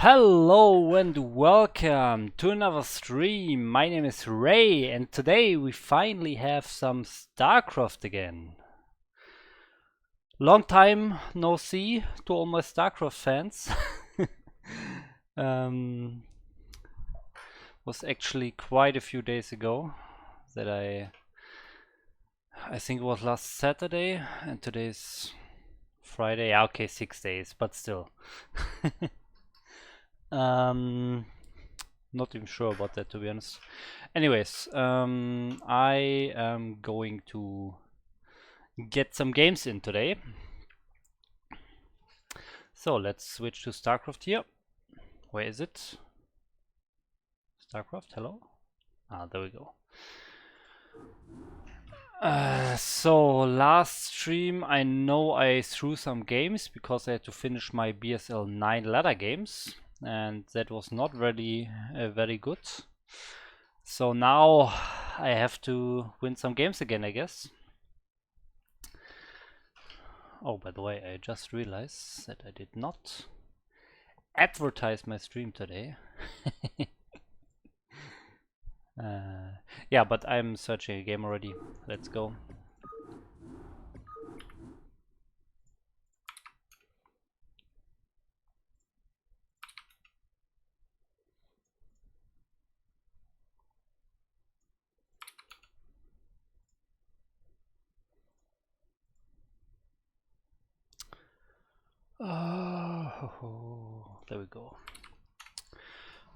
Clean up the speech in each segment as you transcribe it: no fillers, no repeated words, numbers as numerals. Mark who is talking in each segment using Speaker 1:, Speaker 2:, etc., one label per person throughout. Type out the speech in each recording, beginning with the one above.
Speaker 1: Hello and welcome to another stream. My name is Ray and today we finally have some StarCraft again. Long time no see to all my StarCraft fans. Was actually quite a few days ago that I think it was last Saturday and today's Friday. Yeah, okay, 6 days, but still. Not even sure about that, to be honest. Anyways, I am going to get some games in today. So let's switch to StarCraft here. Where is it? StarCraft, hello? Ah, there we go. So last stream I know I threw some games because I had to finish my BSL 9 ladder games and that was not really very good. So now I have to win some games again, I guess. Oh, by the way, I just realized that I did not advertise my stream today. Yeah, but I'm searching a game already. Let's go. Oh, there we go.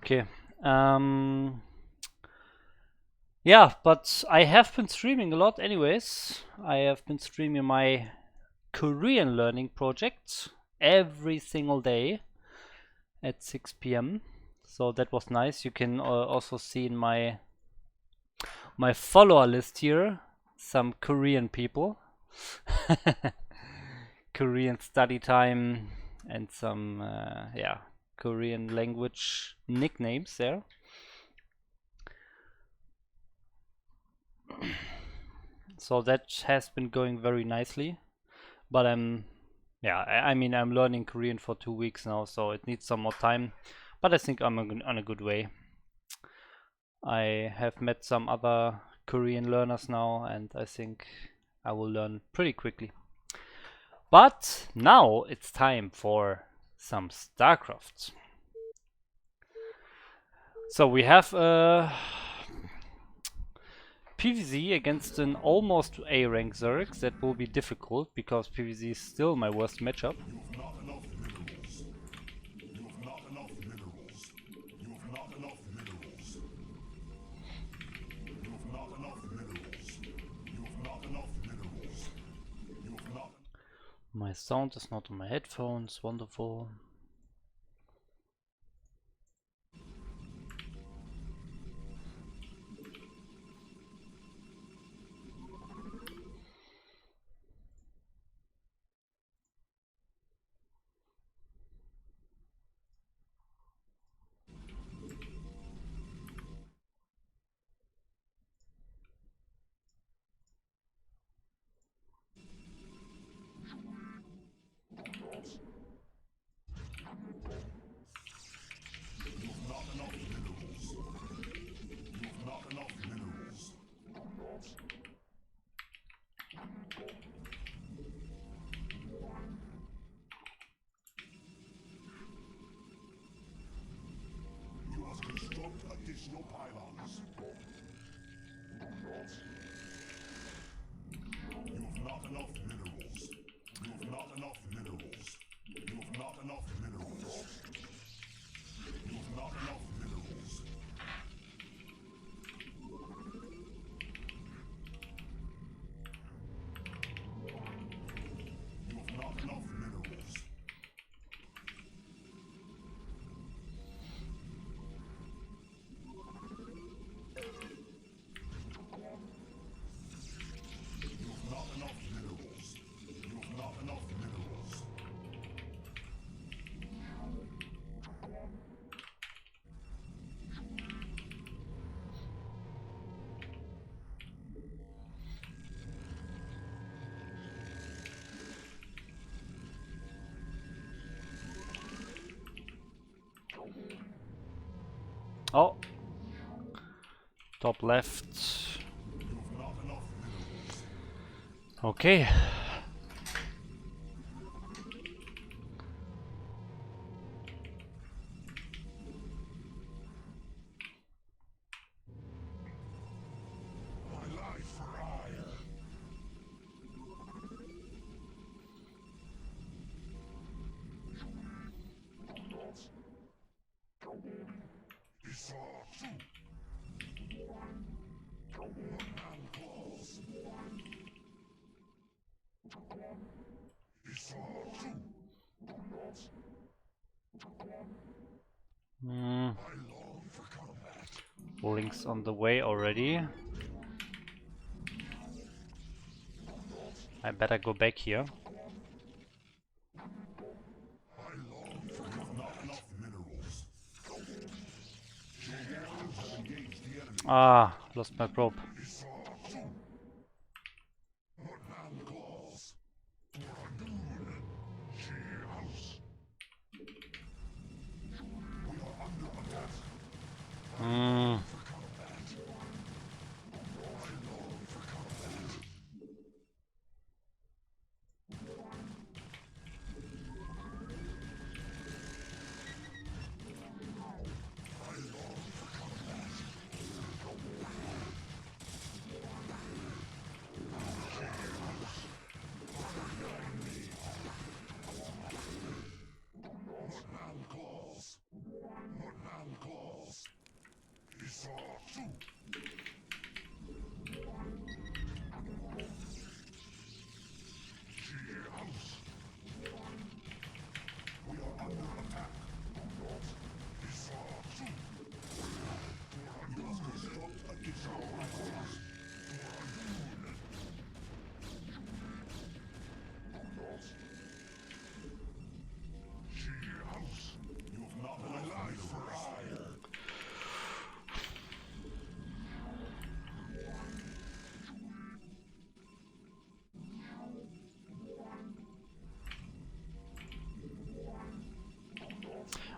Speaker 1: Okay. Yeah, but I have been streaming a lot anyways. I have been streaming my Korean learning project every single day at 6 p.m. So that was nice. You can also see in my follower list here some Korean people. Korean study time and some yeah, Korean language nicknames there. So that has been going very nicely, but yeah, I mean I'm learning Korean for 2 weeks now, so it needs some more time, but I think I'm on a good way. I have met some other Korean learners now and I think I will learn pretty quickly. But now it's time for some StarCraft. So we have PvZ against an almost A rank Zerg. That will be difficult because PvZ is still my worst matchup. My sound is not on my headphones, wonderful. Oh, top left. Okay. Link's on the way already. I better go back here. Ah, lost my probe.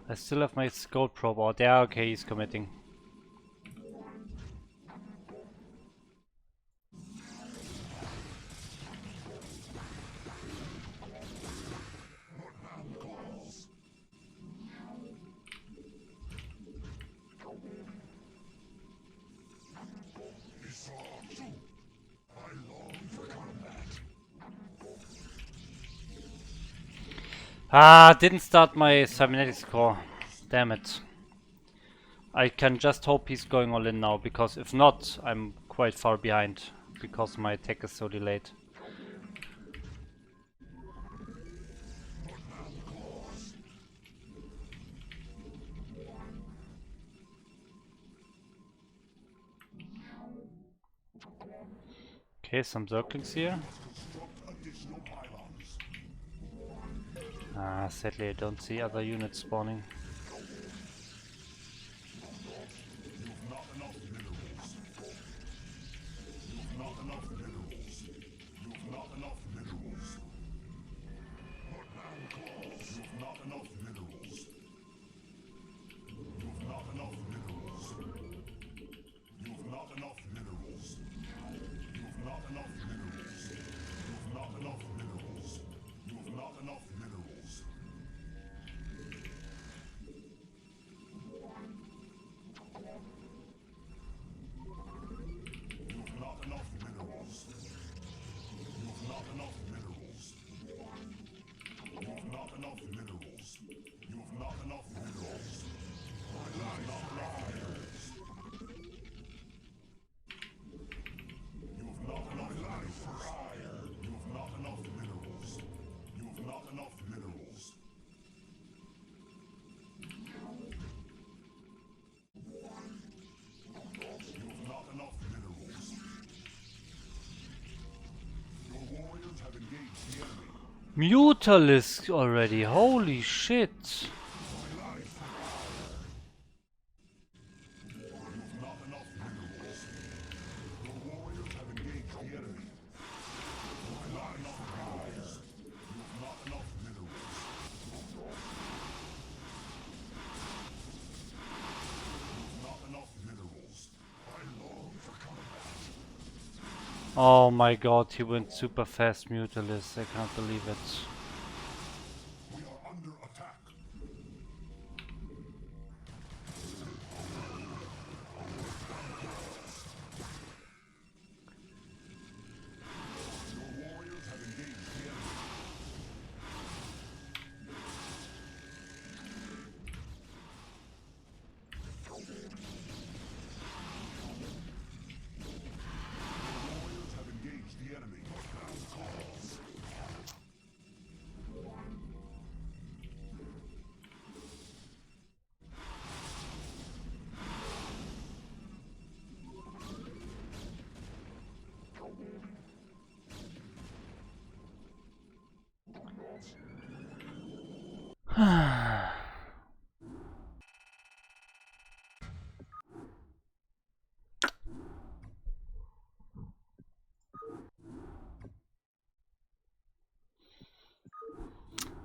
Speaker 1: I still have my scout probe out. Yeah, okay, he's committing. Ah, didn't start my cybernetics core. Damn it. I can just hope he's going all in now, because if not, I'm quite far behind, because my attack is so delayed. Okay, some zerglings here. Ah, sadly I don't see other units spawning. Mutalisk already, holy shit! Oh my god, he went super fast Mutalis. I can't believe it.
Speaker 2: We are under attack. Your warriors have engaged the enemy. Warriors have engaged the enemy.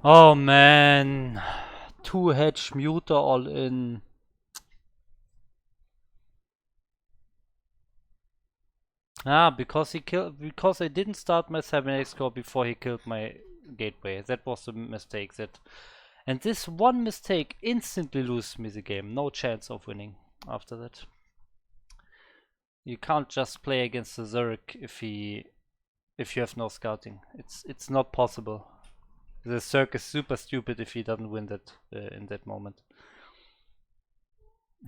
Speaker 1: Oh man, 2 hedge muter all in. Ah, because I didn't start my 7x score before he killed my gateway. That was the mistake. And this one mistake instantly loses me the game. No chance of winning after that. You can't just play against the Zerg if you have no scouting. It's not possible. The Zerg is super stupid if he doesn't win that in that moment.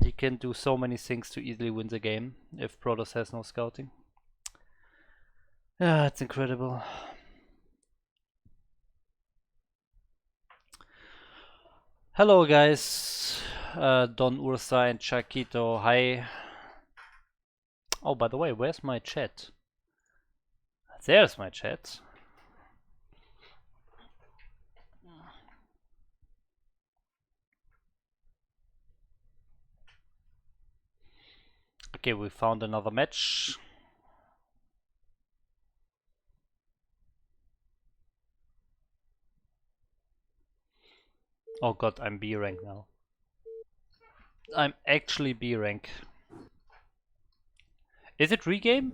Speaker 1: He can do so many things to easily win the game if Protoss has no scouting. Yeah, it's incredible. Hello guys, Don Ursa and Chakito, hi. Oh, by the way, where's my chat? There's my chat. Okay, we found another match. Oh god, I'm B rank now. I'm actually B rank. Is it regame?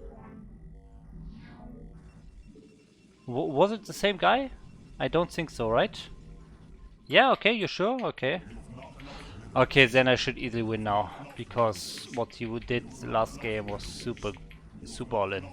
Speaker 1: Was it the same guy? I don't think so, right? Yeah, okay, you sure? Okay. Okay, then I should easily win now, because what he did the last game was super all in.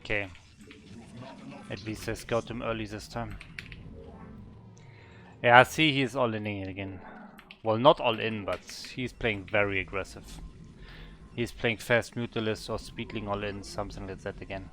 Speaker 1: Okay. At least I scout him early this time. Yeah, see, he's all in again. Well, not all in, but he's playing very aggressive. He's playing fast Mutalist or Speedling all in, something like that again.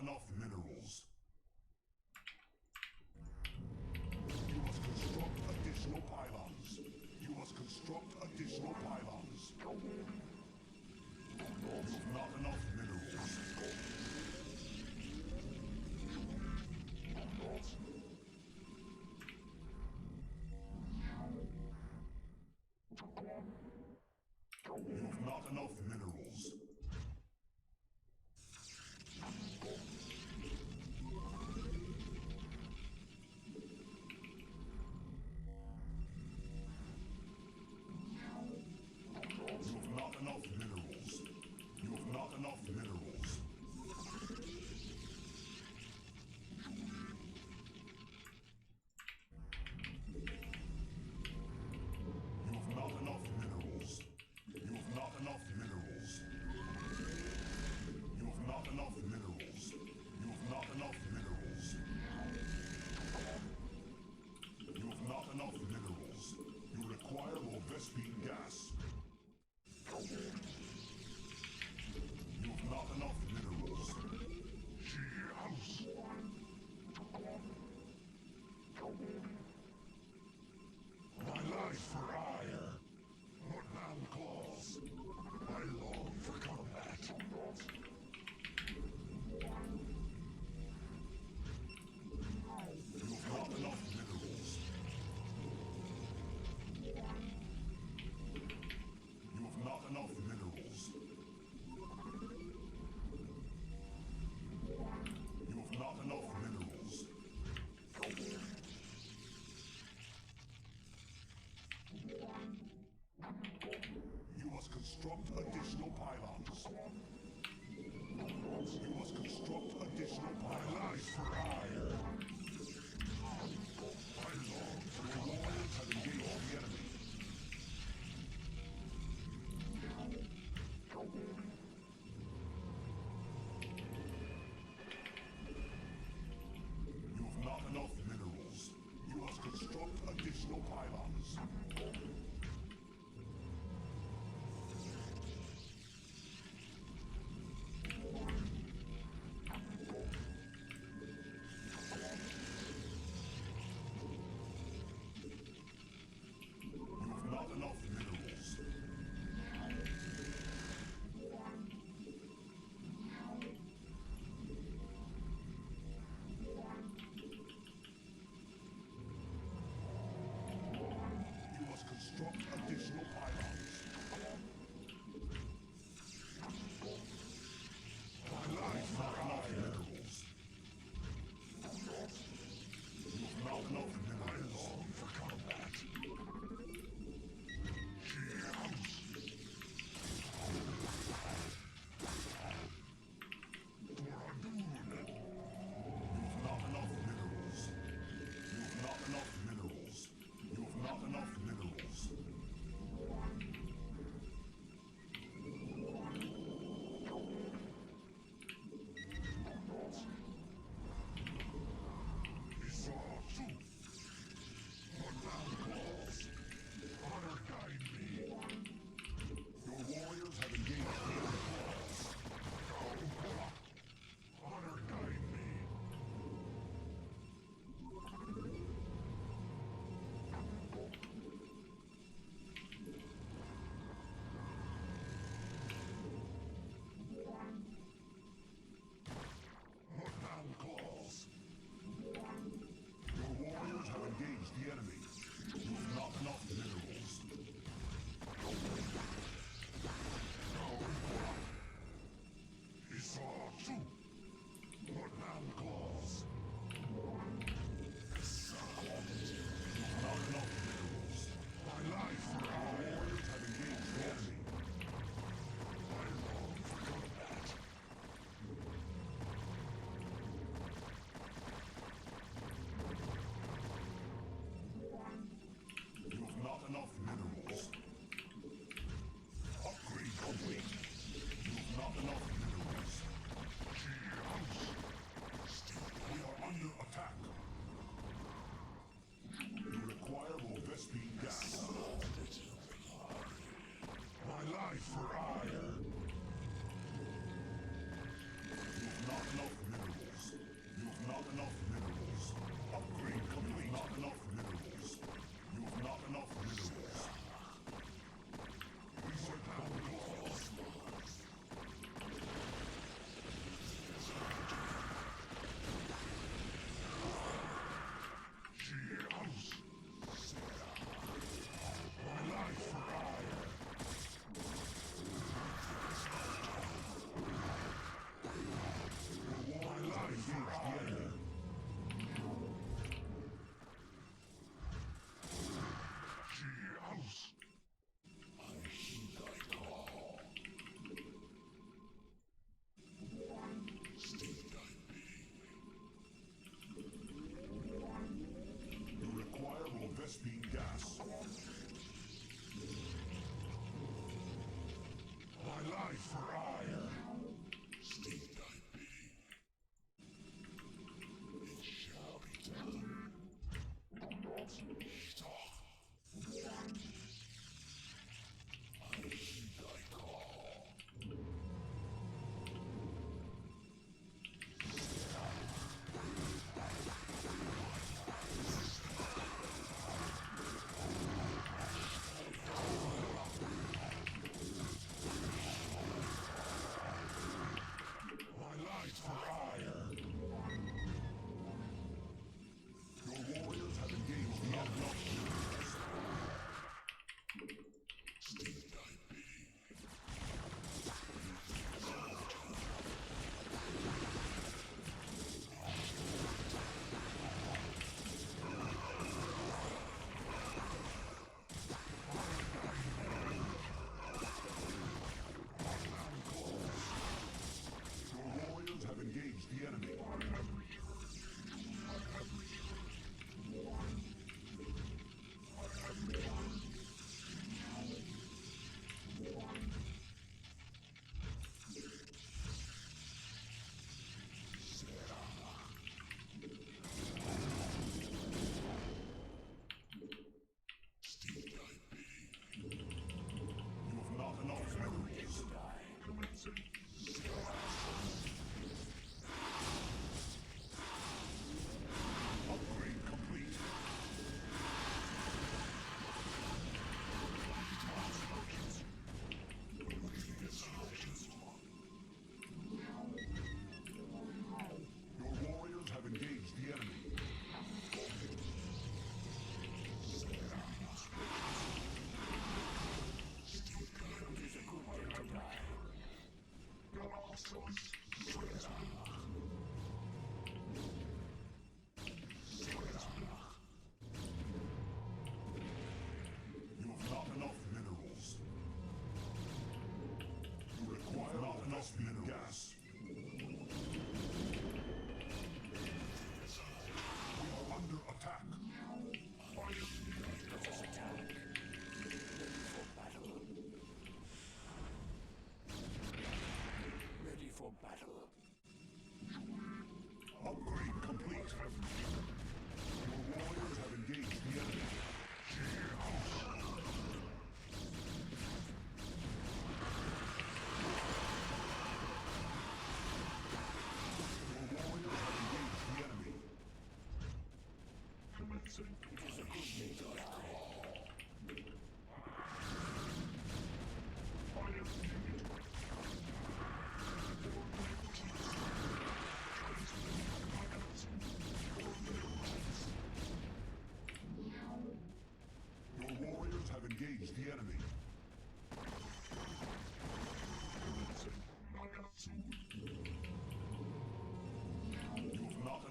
Speaker 2: enough minerals. You must construct additional pylons. You must construct additional pylons. You've not enough minerals. You've not enough minerals.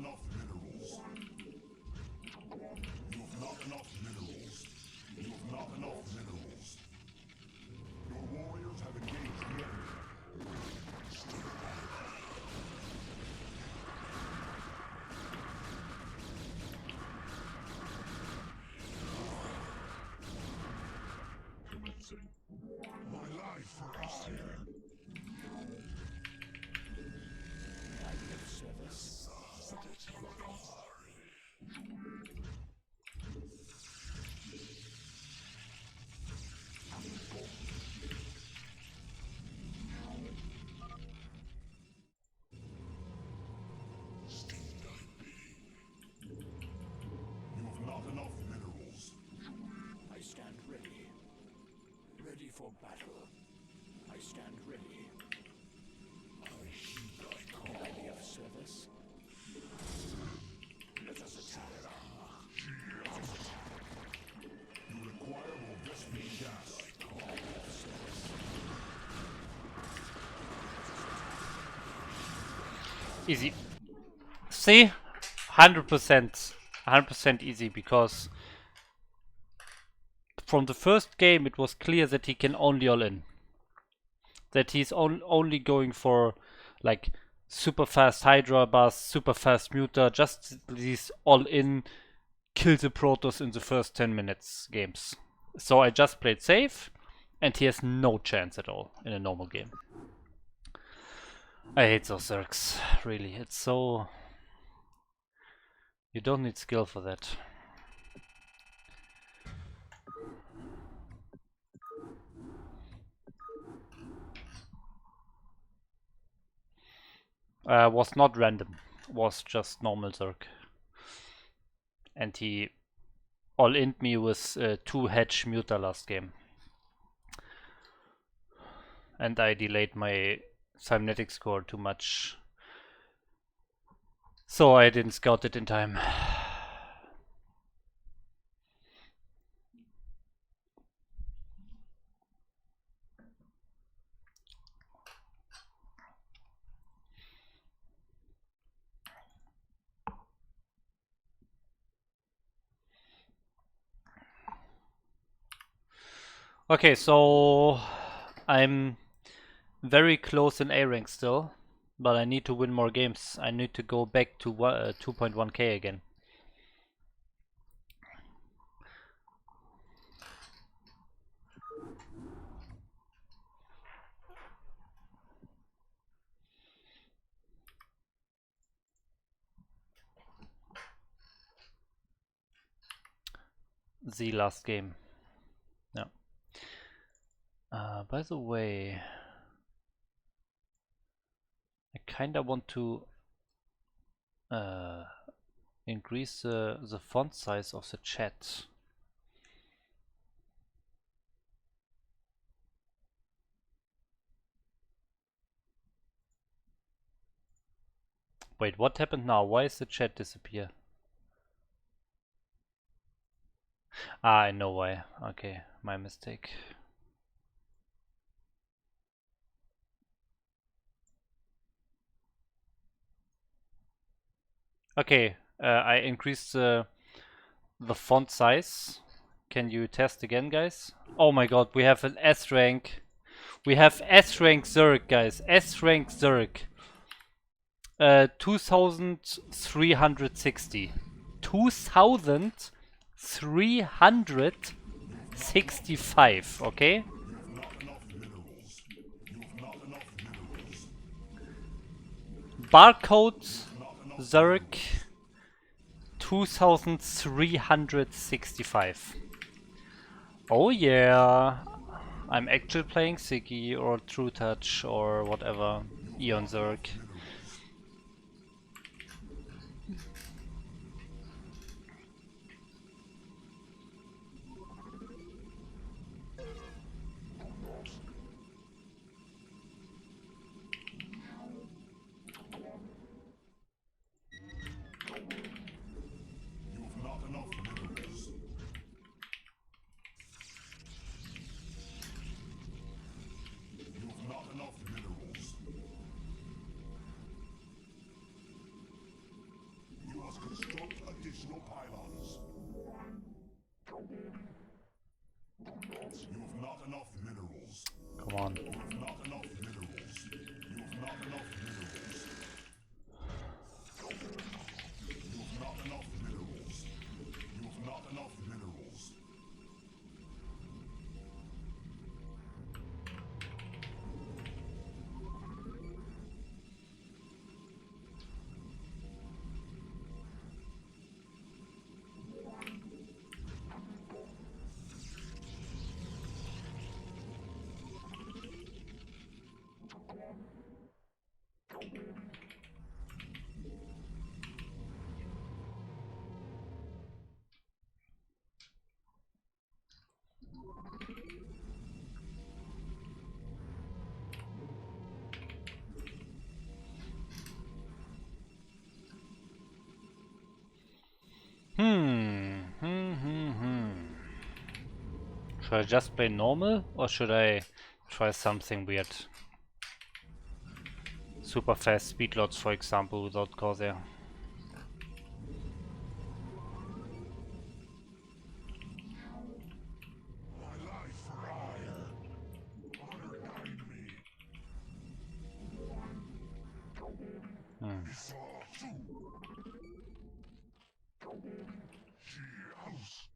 Speaker 2: enough minerals. You've not enough minerals. You've not enough minerals. Your warriors have engaged the enemy. Commencing. My life for hire. Service. You've not enough minerals.
Speaker 3: I stand ready. Ready for battle. I stand ready.
Speaker 2: I heed thy call.
Speaker 3: Can I be of service? Let us attack. Let us attack.
Speaker 2: You require more Vespene gas.
Speaker 3: Can I be of service?
Speaker 1: Easy. See? 100%. 100% easy, because from the first game it was clear that he can only all in. That he's only going for like super fast Hydra burst, super fast Muta, just these all in kill the Protoss in the first 10 minutes games. So I just played safe and he has no chance at all in a normal game. I hate those Zergs, really. It's so... You don't need skill for that. Was not random, was just normal Zerg. And he all-in'd me with 2 hedge Muta last game. And I delayed my cybernetic score too much. So I didn't scout it in time. Okay, so I'm very close in A rank still, but I need to win more games. I need to go back to 2.1k again. The last game. Yeah. By the way, I kinda want to increase the font size of the chat. Wait, what happened now? Why is the chat disappear? Ah, I know why. Okay, my mistake. Okay, I increased the font size. Can you test again, guys? Oh my god, we have an S rank. We have S rank Zerg, guys. S rank Zerg. 2360. 2365, okay? Barcode Zerg 2365. Oh yeah. I'm actually playing Siggy or True Touch or whatever. Eon Zerg.
Speaker 2: You've not enough minerals. You've not enough minerals. additional pylons. You have not enough minerals.
Speaker 1: Come on.
Speaker 2: You have not enough minerals. You have not enough minerals. You have not enough minerals. You have not enough minerals.
Speaker 1: Should I just play normal or should I try something weird? Super fast speed loads, for example, without Corsair.
Speaker 2: My life for hire. Honor guide me. Esau too. She house.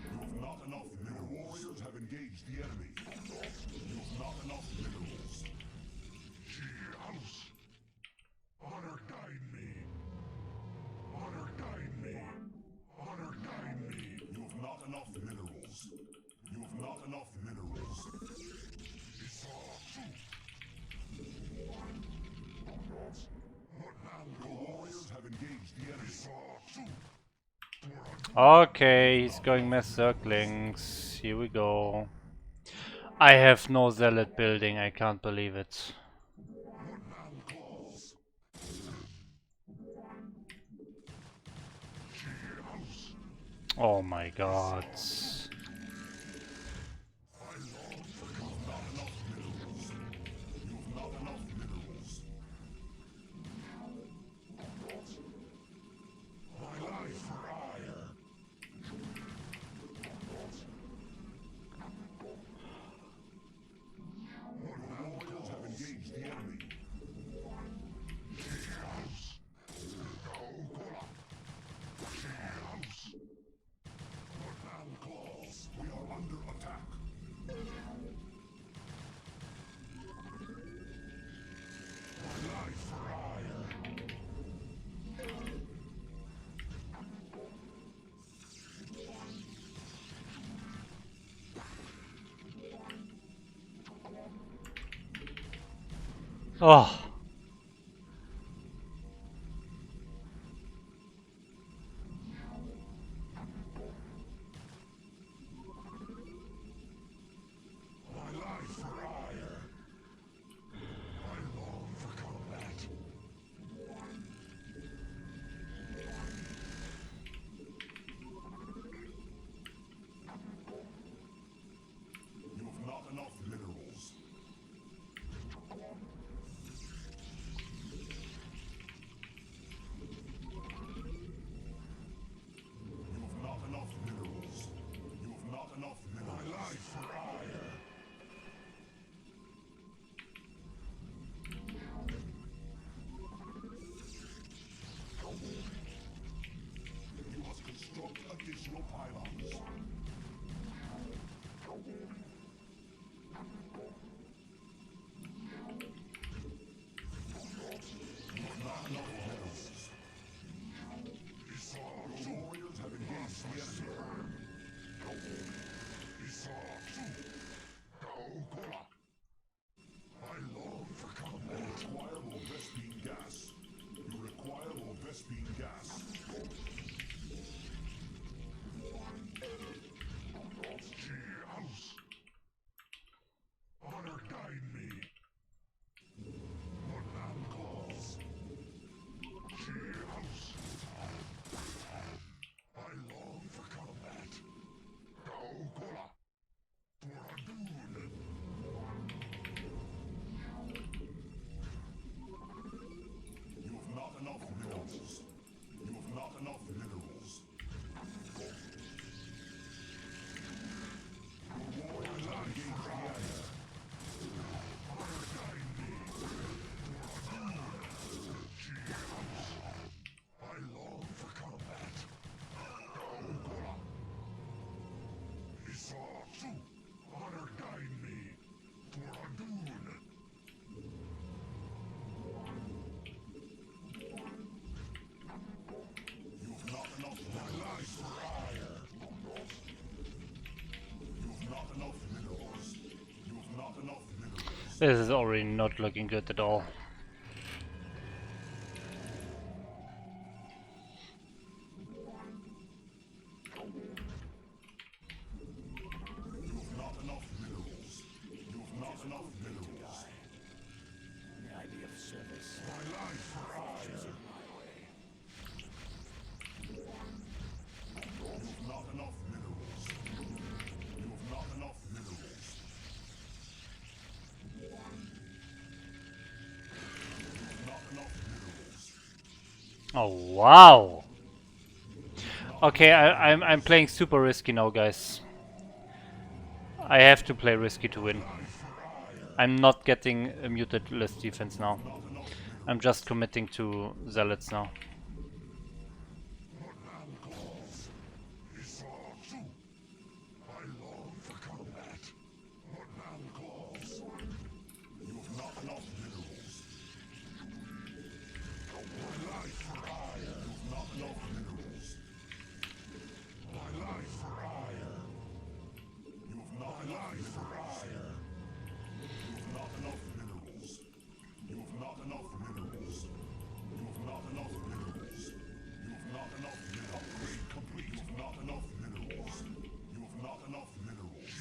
Speaker 2: You have not enough minerals. Your warriors have engaged the enemy. You have not enough minerals. She house. Honor guide me. Honor guide me. Honor guide me. You have not enough minerals. You have not enough minerals. Esau too. What now? Your warriors have engaged the enemy. Esau too.
Speaker 1: Okay, he's going mass circlings. Here we go. I have no zealot building, I can't believe it.
Speaker 2: What now calls? She house.
Speaker 1: Oh my god.
Speaker 2: I long for not enough minerals. You have not enough minerals. My life for hire. Your warriors have engaged the enemy. She house. Kaokola. She house. What now calls? We are under attack. My life for hire.
Speaker 1: Oh.
Speaker 2: My life for hire. I long for combat. You have not enough minerals.
Speaker 1: This is already not looking good at all.
Speaker 2: You've not enough minerals. You've not enough minerals.
Speaker 3: May I be of service?
Speaker 2: My life for
Speaker 3: Choose it my way.
Speaker 2: You've not enough minerals. You've not enough minerals. You've not enough minerals.
Speaker 1: Oh wow! Okay, I'm playing super risky now, guys. I have to play risky to win. I'm not getting a muted list defense now. I'm just committing to zealots now.
Speaker 2: I long for combat. What man calls? You've not enough minerals. My life for hire. You've not enough minerals. My life for hire. You've not life for hire. You've not enough minerals. You've not enough minerals. You've not enough minerals. You've not enough minerals. Upgrade complete. You've not enough minerals. You've not enough minerals.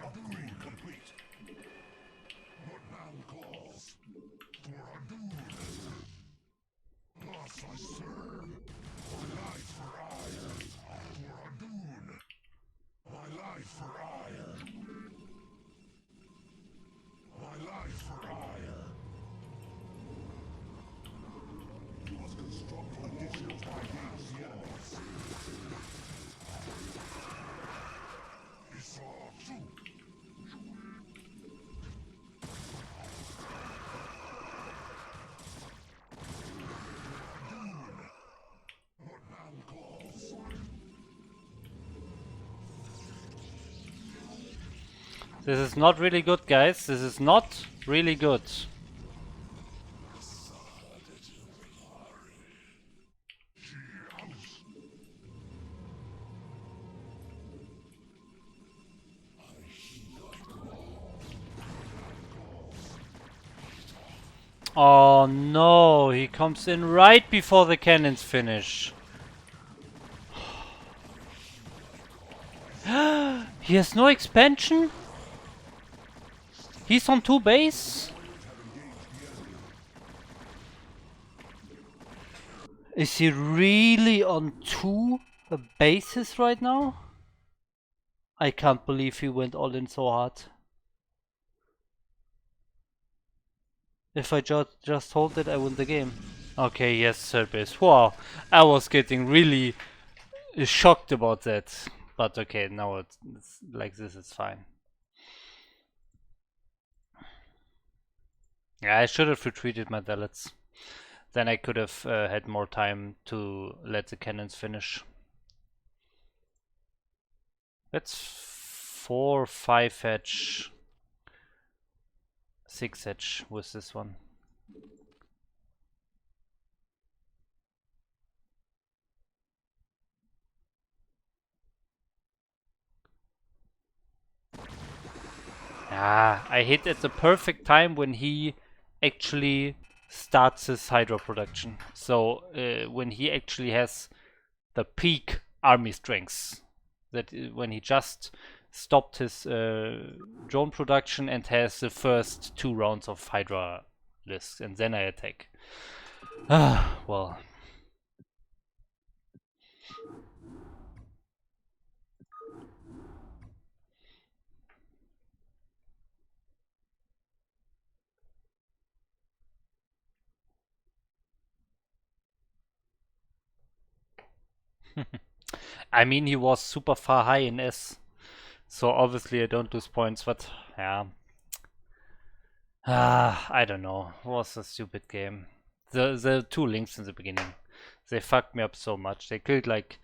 Speaker 2: Upgrade complete. What man calls? For a dude. Thus I serve. My life for hire. For a dude. My life for hire. My life for hire. You must construct additions by against the enemies. Esau too. What man calls?
Speaker 1: This is not really good, guys. This is not really good. Oh no, he comes in right before the cannons finish. He has no expansion? He's on 2 base? Is he really on 2 bases right now? I can't believe he went all in so hard. If I just hold it, I win the game. Okay, yes, third base. Wow, I was getting really shocked about that. But okay, now it's like this is fine. Yeah, I should have retreated my zealots. Then I could have had more time to let the cannons finish. Let's 4, 5 edge, 6 edge with this one. Ah, I hit at the perfect time when he actually starts his hydro production. So when he actually has the peak army strengths, that when he just stopped his drone production and has the first 2 rounds of hydra list, and then I attack. Ah, well. I mean, he was super far high in S, so obviously I don't lose points, but yeah. I don't know. It was a stupid game. The 2 links in the beginning, they fucked me up so much. They killed like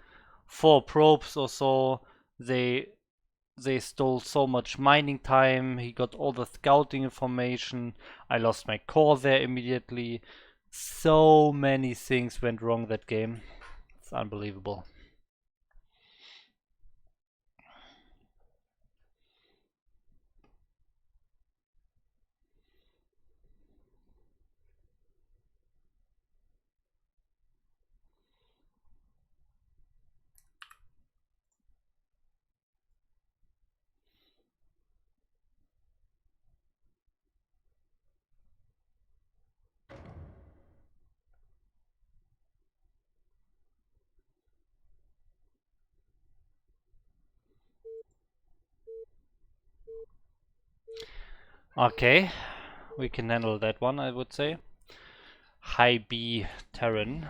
Speaker 1: 4 probes or so. They stole so much mining time. He got all the scouting information. I lost my core there immediately. So many things went wrong that game. It's unbelievable. Okay, we can handle that one, I would say. High B Terran.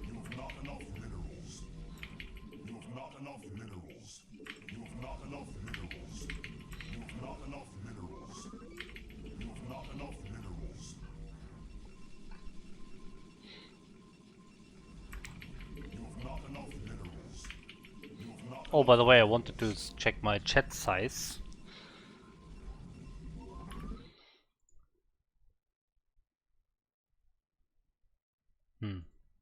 Speaker 2: You've not enough minerals. You've not enough minerals. You've not enough minerals. You've not enough minerals. You've not enough minerals. You've not enough minerals. You've not
Speaker 1: Oh, by
Speaker 2: enough
Speaker 1: the way, I
Speaker 2: minerals.
Speaker 1: wanted to check my chat size.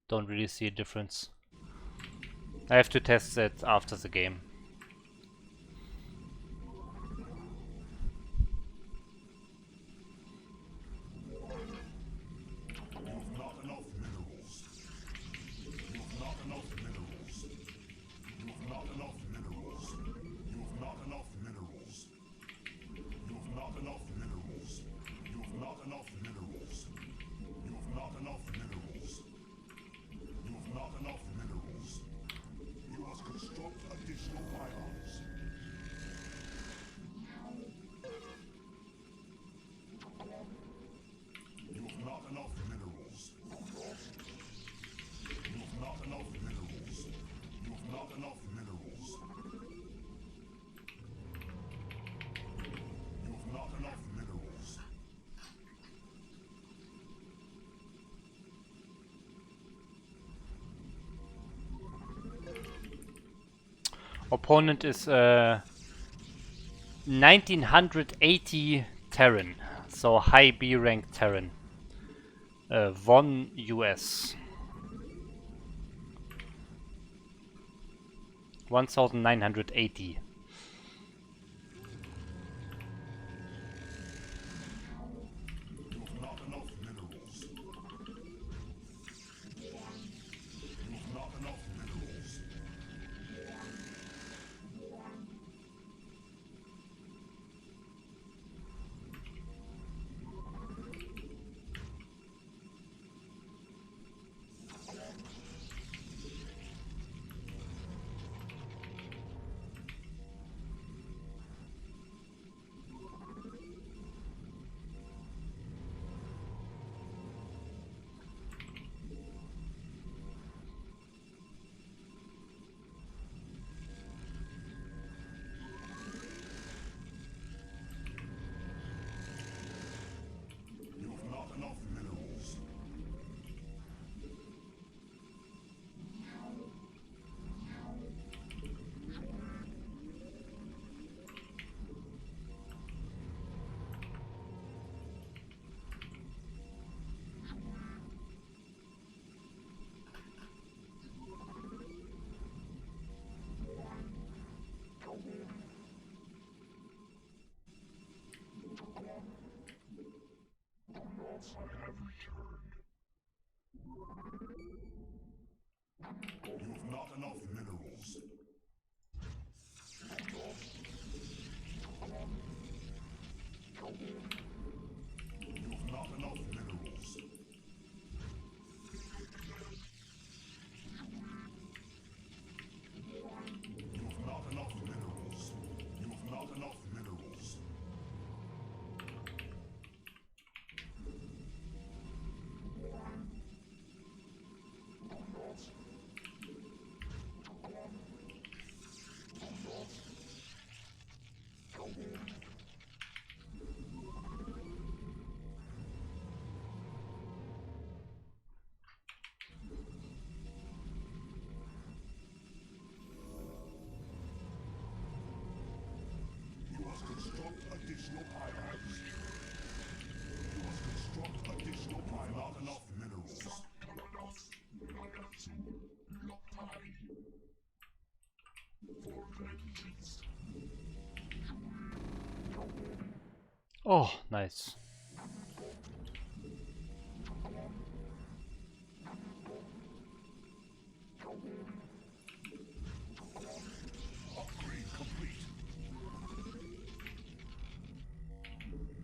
Speaker 1: Don't really see a difference. I have to test that after the game.
Speaker 2: You've not enough minerals. You've not enough minerals. You've not enough minerals. You've not enough minerals. You've not enough minerals. You've not enough minerals. You've not enough minerals. You've not enough minerals. You must construct additional pylons. You've not enough minerals. You've not enough minerals. You've not enough minerals. You've not enough minerals.
Speaker 1: Opponent is 1980 Terran, so high B rank Terran. Von US. 1980.
Speaker 2: You've not enough minerals. You've not enough minerals. You've not enough minerals. You've not enough minerals. You've not enough minerals. You've not enough minerals. You've not enough minerals. You must construct additional pylons. You must construct additional pylons. Not enough minerals.
Speaker 1: Oh, nice.
Speaker 2: Upgrade complete.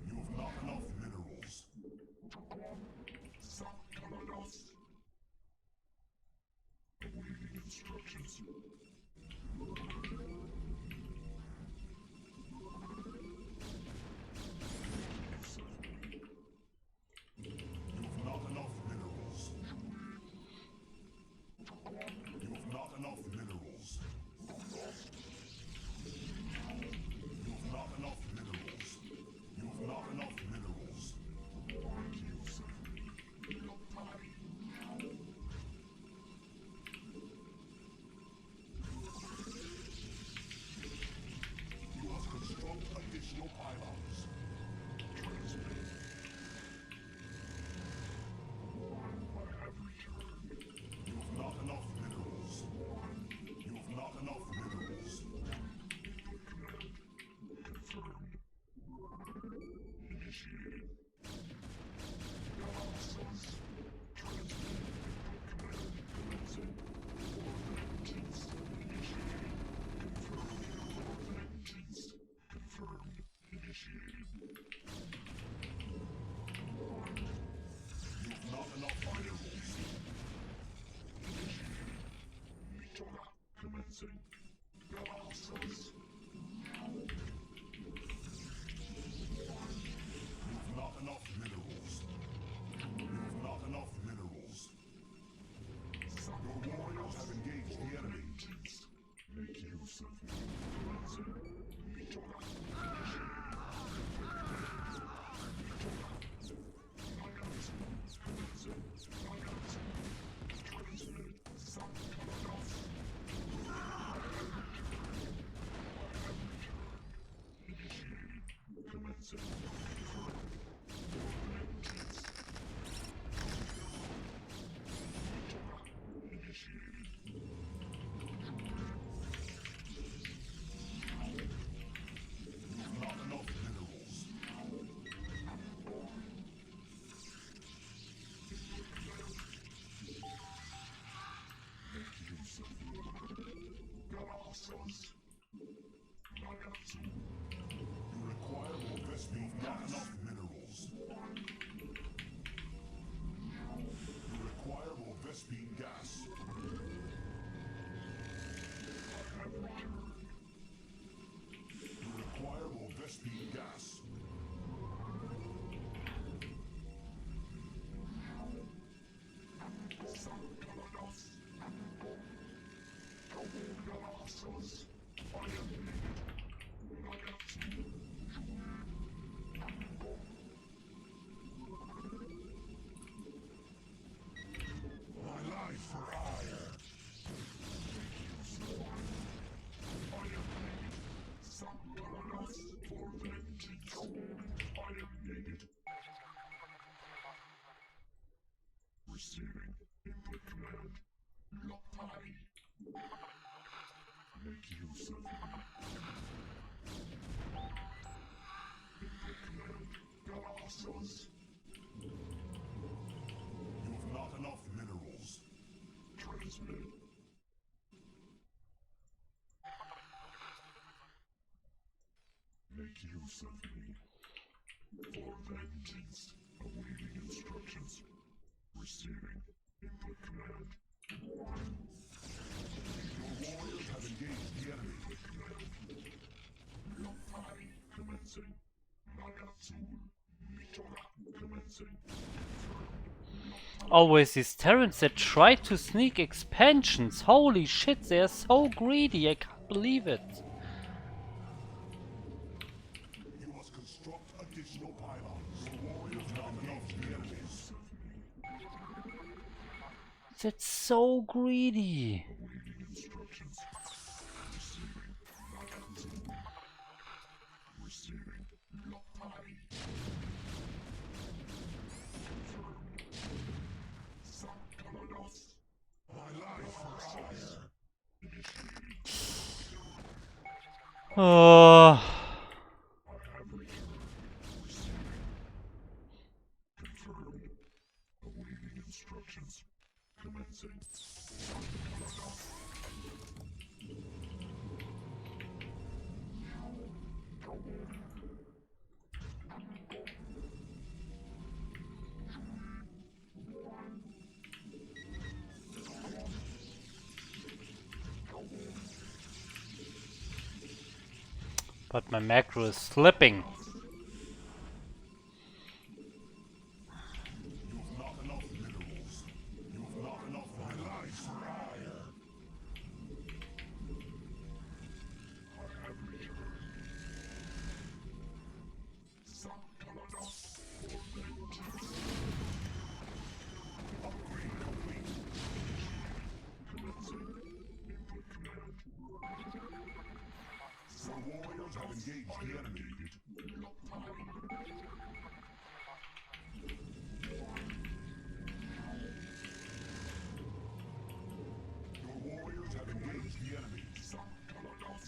Speaker 2: You've not enough minerals. Awaiting instructions. Commencing. Receiving input command. Lopai. Make use of me. Input command. Galactus. You have not enough minerals. Transmit. Make use of me. For vengeance. Awaiting instructions. Receiving input command. Your warriors have engaged the enemy. Input command. Lopai commencing. Nagatsul. Mitora commencing.
Speaker 1: Always these Terrans that try to sneak expansions. Holy shit, they are so greedy. I can't believe it.
Speaker 2: You must construct additional pylons. Your warriors have engaged the enemies.
Speaker 1: That's so greedy.
Speaker 2: Awaiting instructions. Receiving Nagatsul. Receiving Lopai. Confirmed. Sankalados. My life for hire. Initiated.
Speaker 1: Oh.
Speaker 2: I have returned. Receiving. Confirmed. Awaiting instructions. Commencing.
Speaker 1: But my macro is slipping.
Speaker 2: You have not enough minerals. You have not enough my life for hire. I have returned. Sankalados. For vengeance. Upgrade complete. Commencing. Input command. Your warriors have engaged the enemy. Your warriors have engaged the enemy. Sankalados.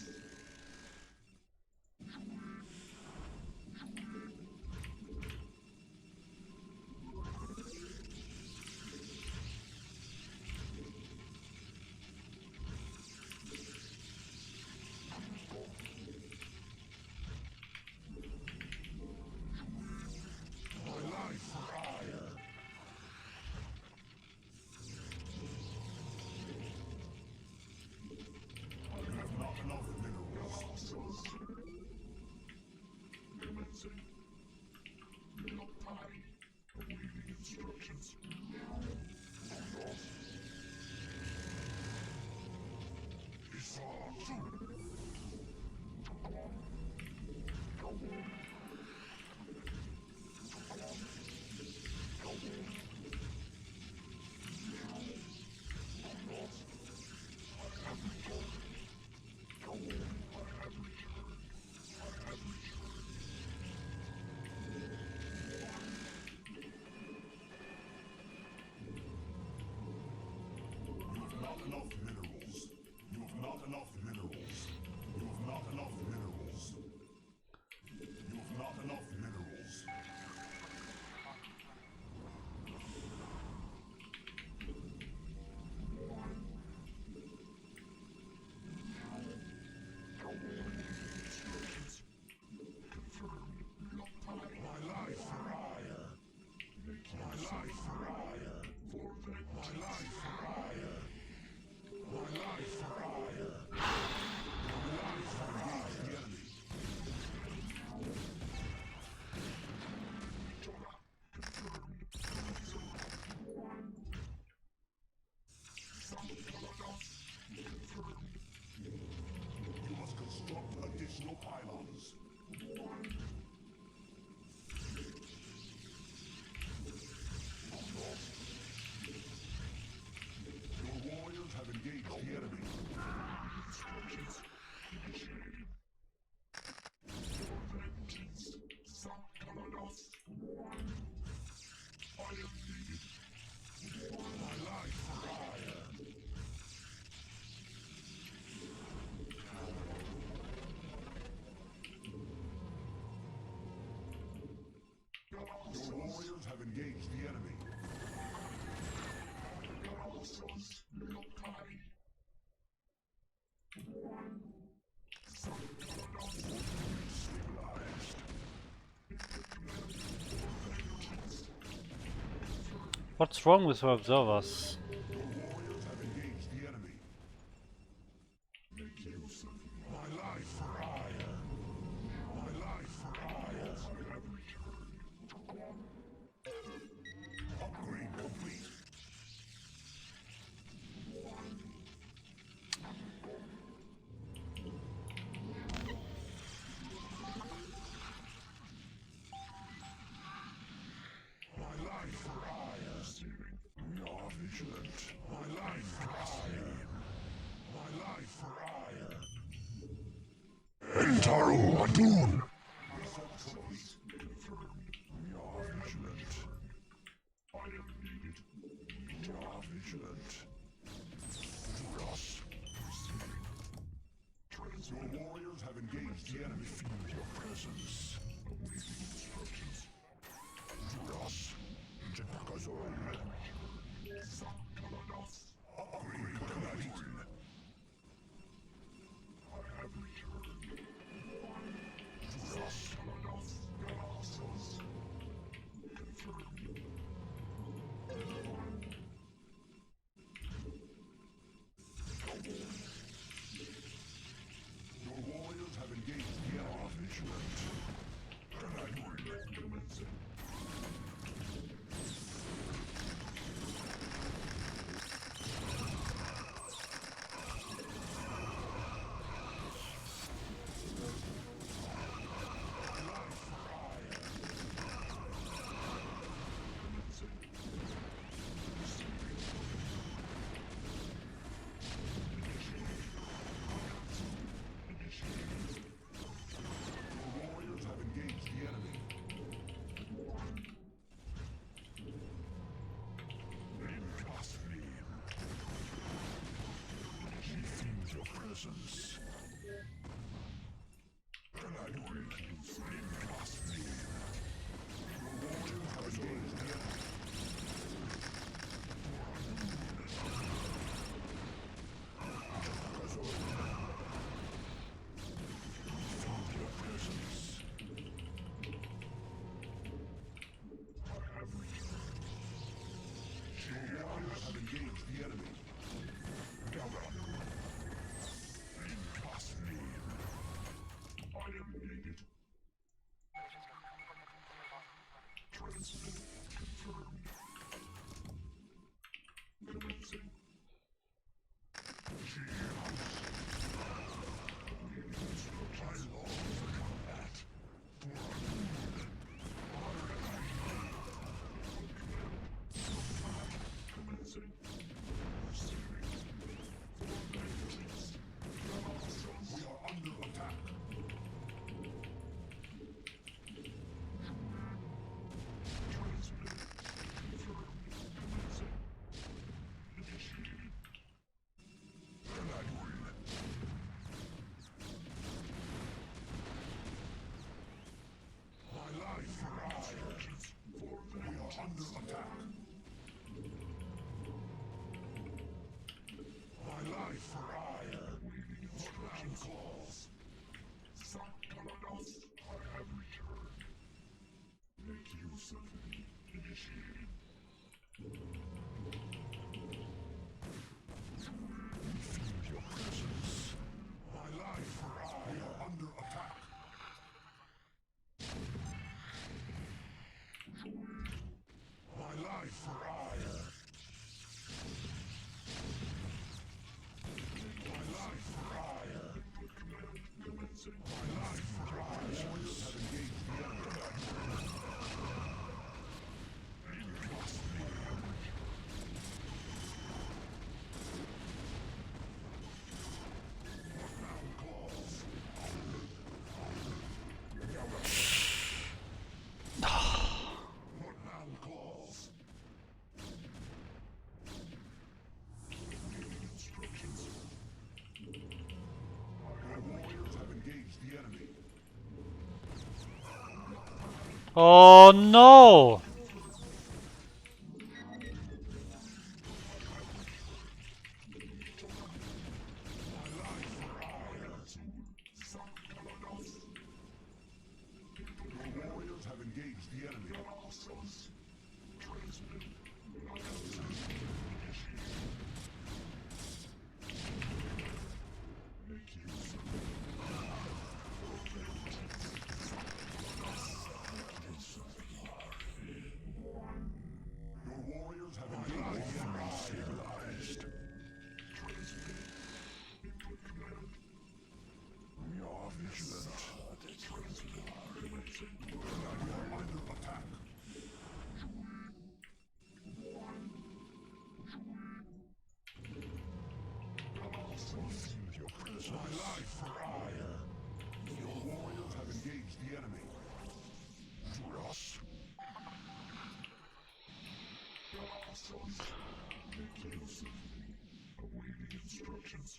Speaker 2: engaged the enemy.
Speaker 1: What's wrong with her observers?
Speaker 2: Your warriors have engaged the enemy. Make use of my life for hire. My life for hire. I have returned to upgrade complete. My life for hire. You're vigilant. My life for hire. My life for hire. Entaru Adun. Results complete. Confirmed. You're vigilant. I am needed. You're vigilant. Duras. Receiving. Your warriors have engaged the enemy. Feel your presence. Awaiting instructions. Duras. Jepakazol. Upgrade complete. I have returned. Duras. Confirmed. Your warriors have engaged the enemy. Vigilant. Commencing. Your warriors have engaged the enemy. Impossible. She feels your presence. And I will use impossible. Your warriors have engaged the enemy. Feel your presence. I have returned. Your warriors have engaged the enemy. Impossible. I am needed. Transmit confirmed. Commencing. She house. I long for combat. For our moon. Commencing. Receiving. We are under attack. Transmit. Confirmed. Commencing. Initiated. And I will. My life for hire. We are under attack. My life for hire. Waiting instruction calls. Sakalanos, I have returned. Make use of me. Initiated. Feel your presence. My life for hire. We are under attack. My life for hire. My life for hire. Commencing. My life for hire. Warriors have engaged the enemy. What now calls? What now calls? Waiting instructions. Your warriors have engaged the enemy.
Speaker 1: Oh no!
Speaker 2: engaged the enemy. Your warriors have engaged the enemy. Stabilized. We are vigilant. We are under attack. Feel your presence. My life for hire. Your warriors have engaged the enemy. To us. Awaiting instructions.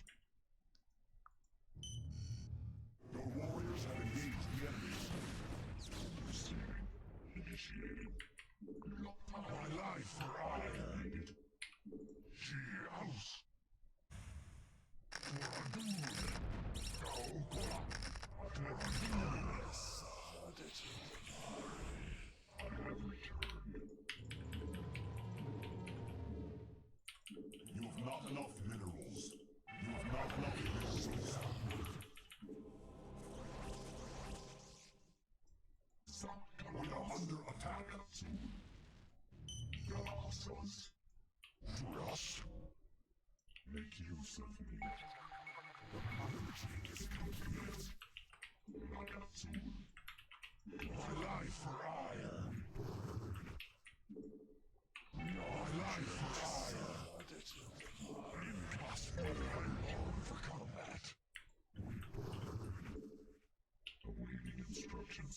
Speaker 2: Your warriors have engaged the enemy. Receiving. Initiating. My life for hire. She house. You have not enough minerals. You have not enough minerals. We are under attack. To us. Make use of me. My life for hire. My life for hire. For combat. Awaiting instructions.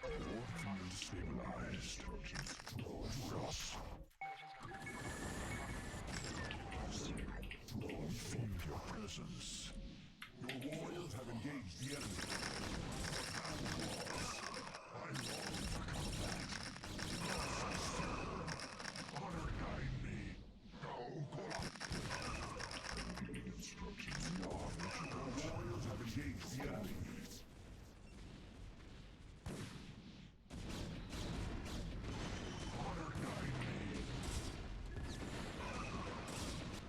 Speaker 2: Field stabilized. Ross. Feel your presence. Your warriors have engaged the enemy. I long for combat. Honor guide me. Go, instructions. Your warriors have engaged the enemy. Honor guide me.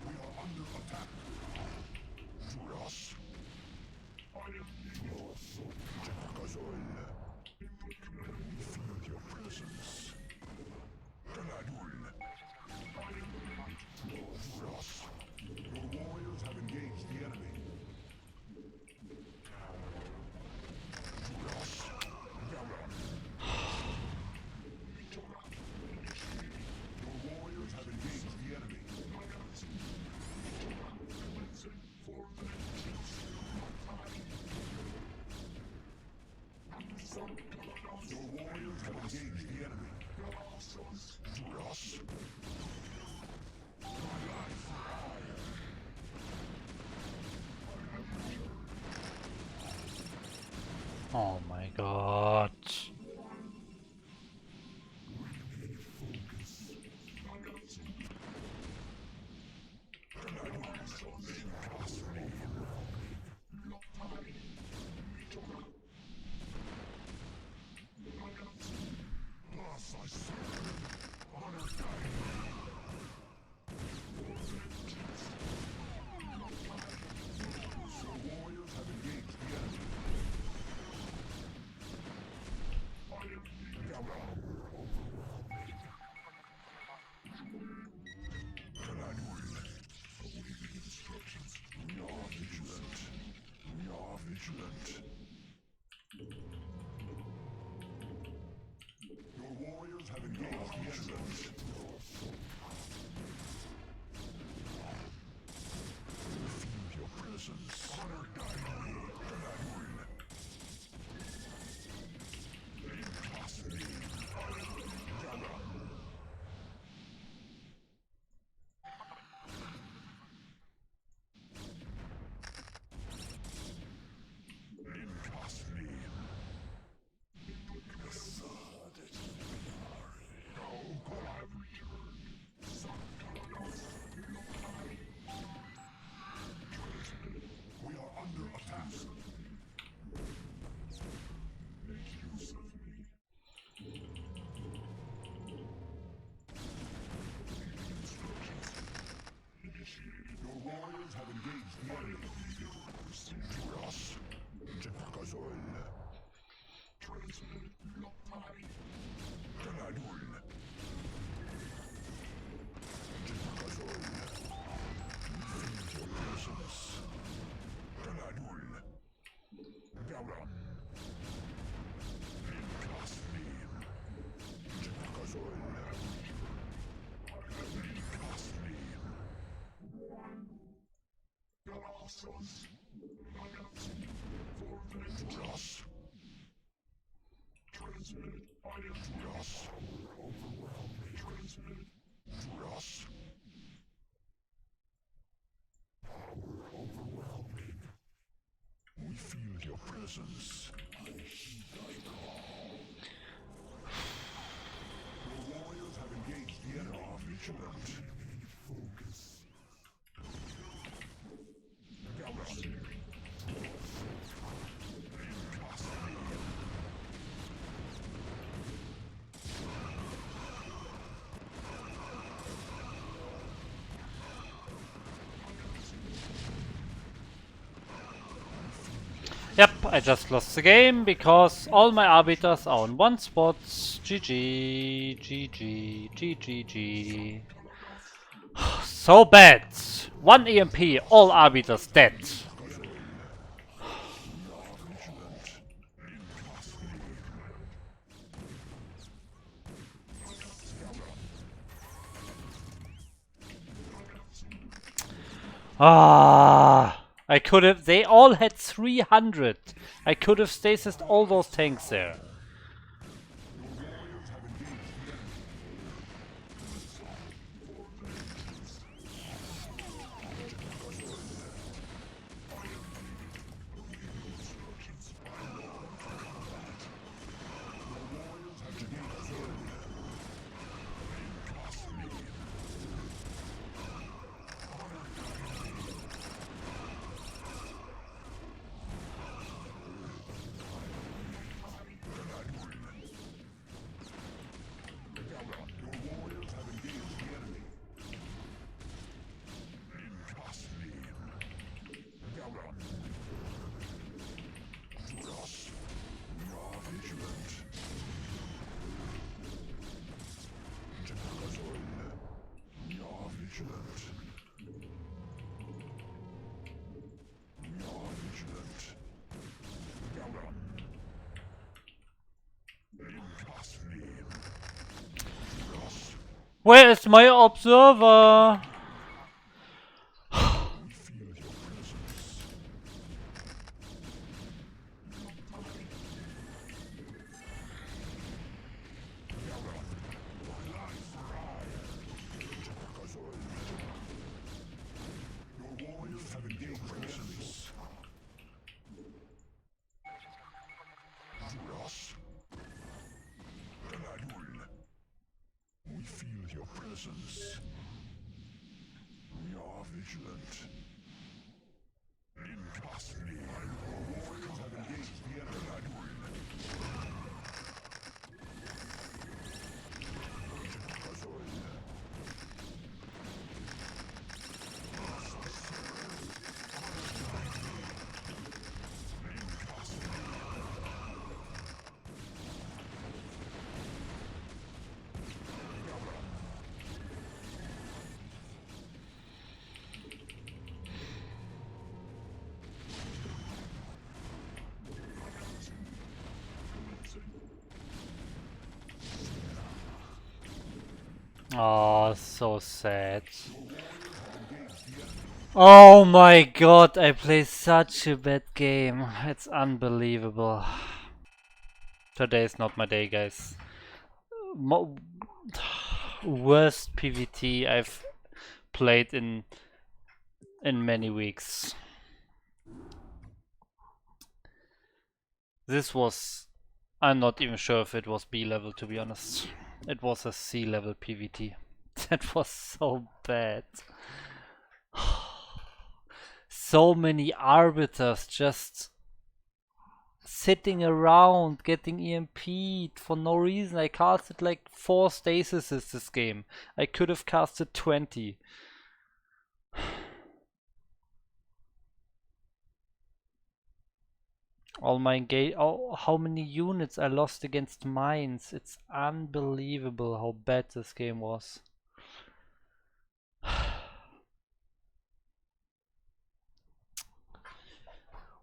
Speaker 2: We are under attack. To us. I am yours. Feel your presence. Galadul. Ross. Your warriors have engaged the enemy. Ross. Galadul. Your warriors have engaged the enemy. Your warriors have engaged the enemy. To us. My life for hire.
Speaker 1: Oh my god.
Speaker 2: Thus I serve. Honor guide me. Your warriors have engaged the enemy. We feel your presence. Your warriors have engaged the enemy. Vigilant. Focus.
Speaker 1: Yep, I just lost the game because all my arbiters are on one spot. GG, GG, GG. So bad. One EMP, all arbiters dead. Ah, I could have. They all had 300. I could have stasised all those tanks there. Where is my observer?
Speaker 2: We feel your presence. We are vigilant. Trust me. Your warriors have engaged the enemy.
Speaker 1: Oh, so sad. Oh my god, I play such a bad game. It's unbelievable. Today is not my day, guys. Worst PvT I've played in many weeks. This was... I'm not even sure if it was B level, to be honest. It was a C level PvT. That was so bad. So many arbiters just sitting around getting EMP'd for no reason. I casted like 4 stasises this game. I could have casted 20. All my how many units I lost against mines. It's unbelievable how bad this game was.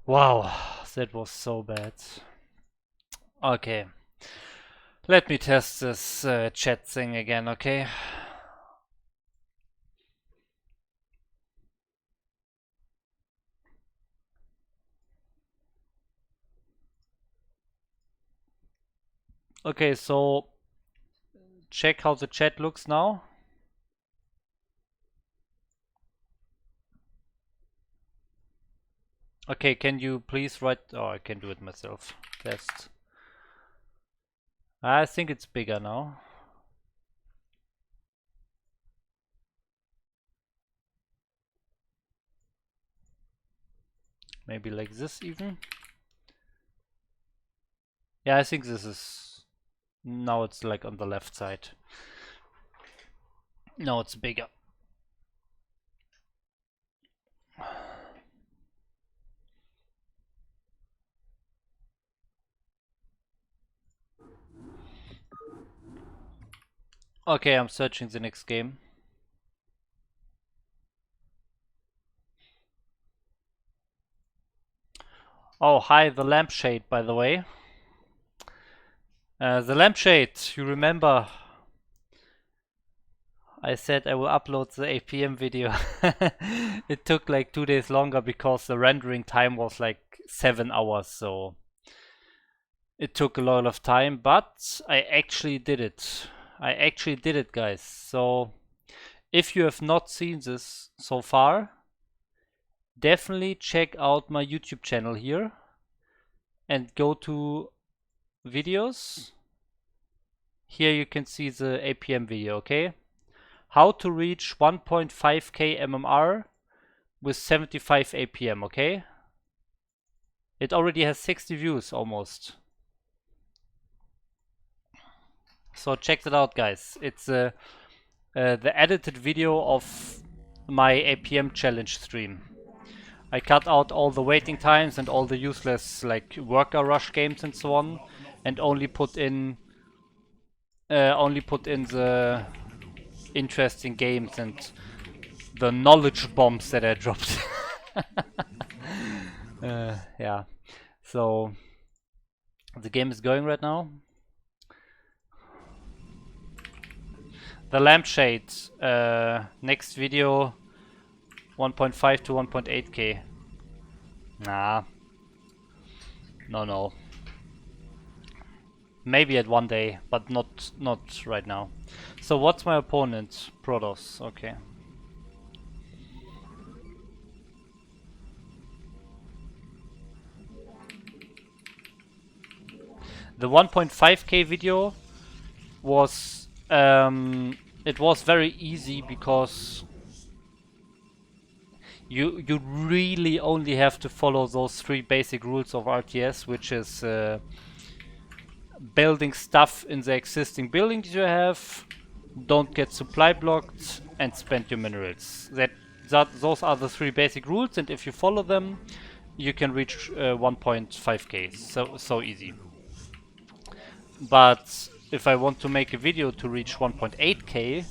Speaker 1: Wow, that was so bad. Okay. Let me test this chat thing again, okay? Okay, so check how the chat looks now. Okay, can you please write... Oh, I can do it myself. Test. I think it's bigger now. Maybe like this even. Yeah, I think this is... Now it's like on the left side. Now it's bigger. Okay, I'm searching the next game. Oh, hi, the lampshade, by the way. The lampshade, you remember I said I will upload the APM video. It took like 2 days longer because the rendering time was like 7 hours, so it took a lot of time, but I actually did it. I actually did it, guys. So if you have not seen this so far, definitely check out my YouTube channel here and go to videos. Here you can see the APM video, okay? How to reach 1.5k MMR with 75 APM, okay? It already has 60 views almost. So check that out, guys. It's the edited video of my APM challenge stream. I cut out all the waiting times and all the useless like worker rush games and so on, and only put in the interesting games and the knowledge bombs that I dropped. Yeah, so the game is going right now. The lampshade, next video 1.5 to 1.8k. Nah, no. Maybe at one day, but not right now. So what's my opponent? Protoss, okay. The 1.5k video was it was very easy because you really only have to follow those 3 basic rules of RTS, which is building stuff in the existing buildings you have, don't get supply blocked, and spend your minerals. Those are the 3 basic rules, and if you follow them, you can reach 1.5k. So easy. But if I want to make a video to reach 1.8k,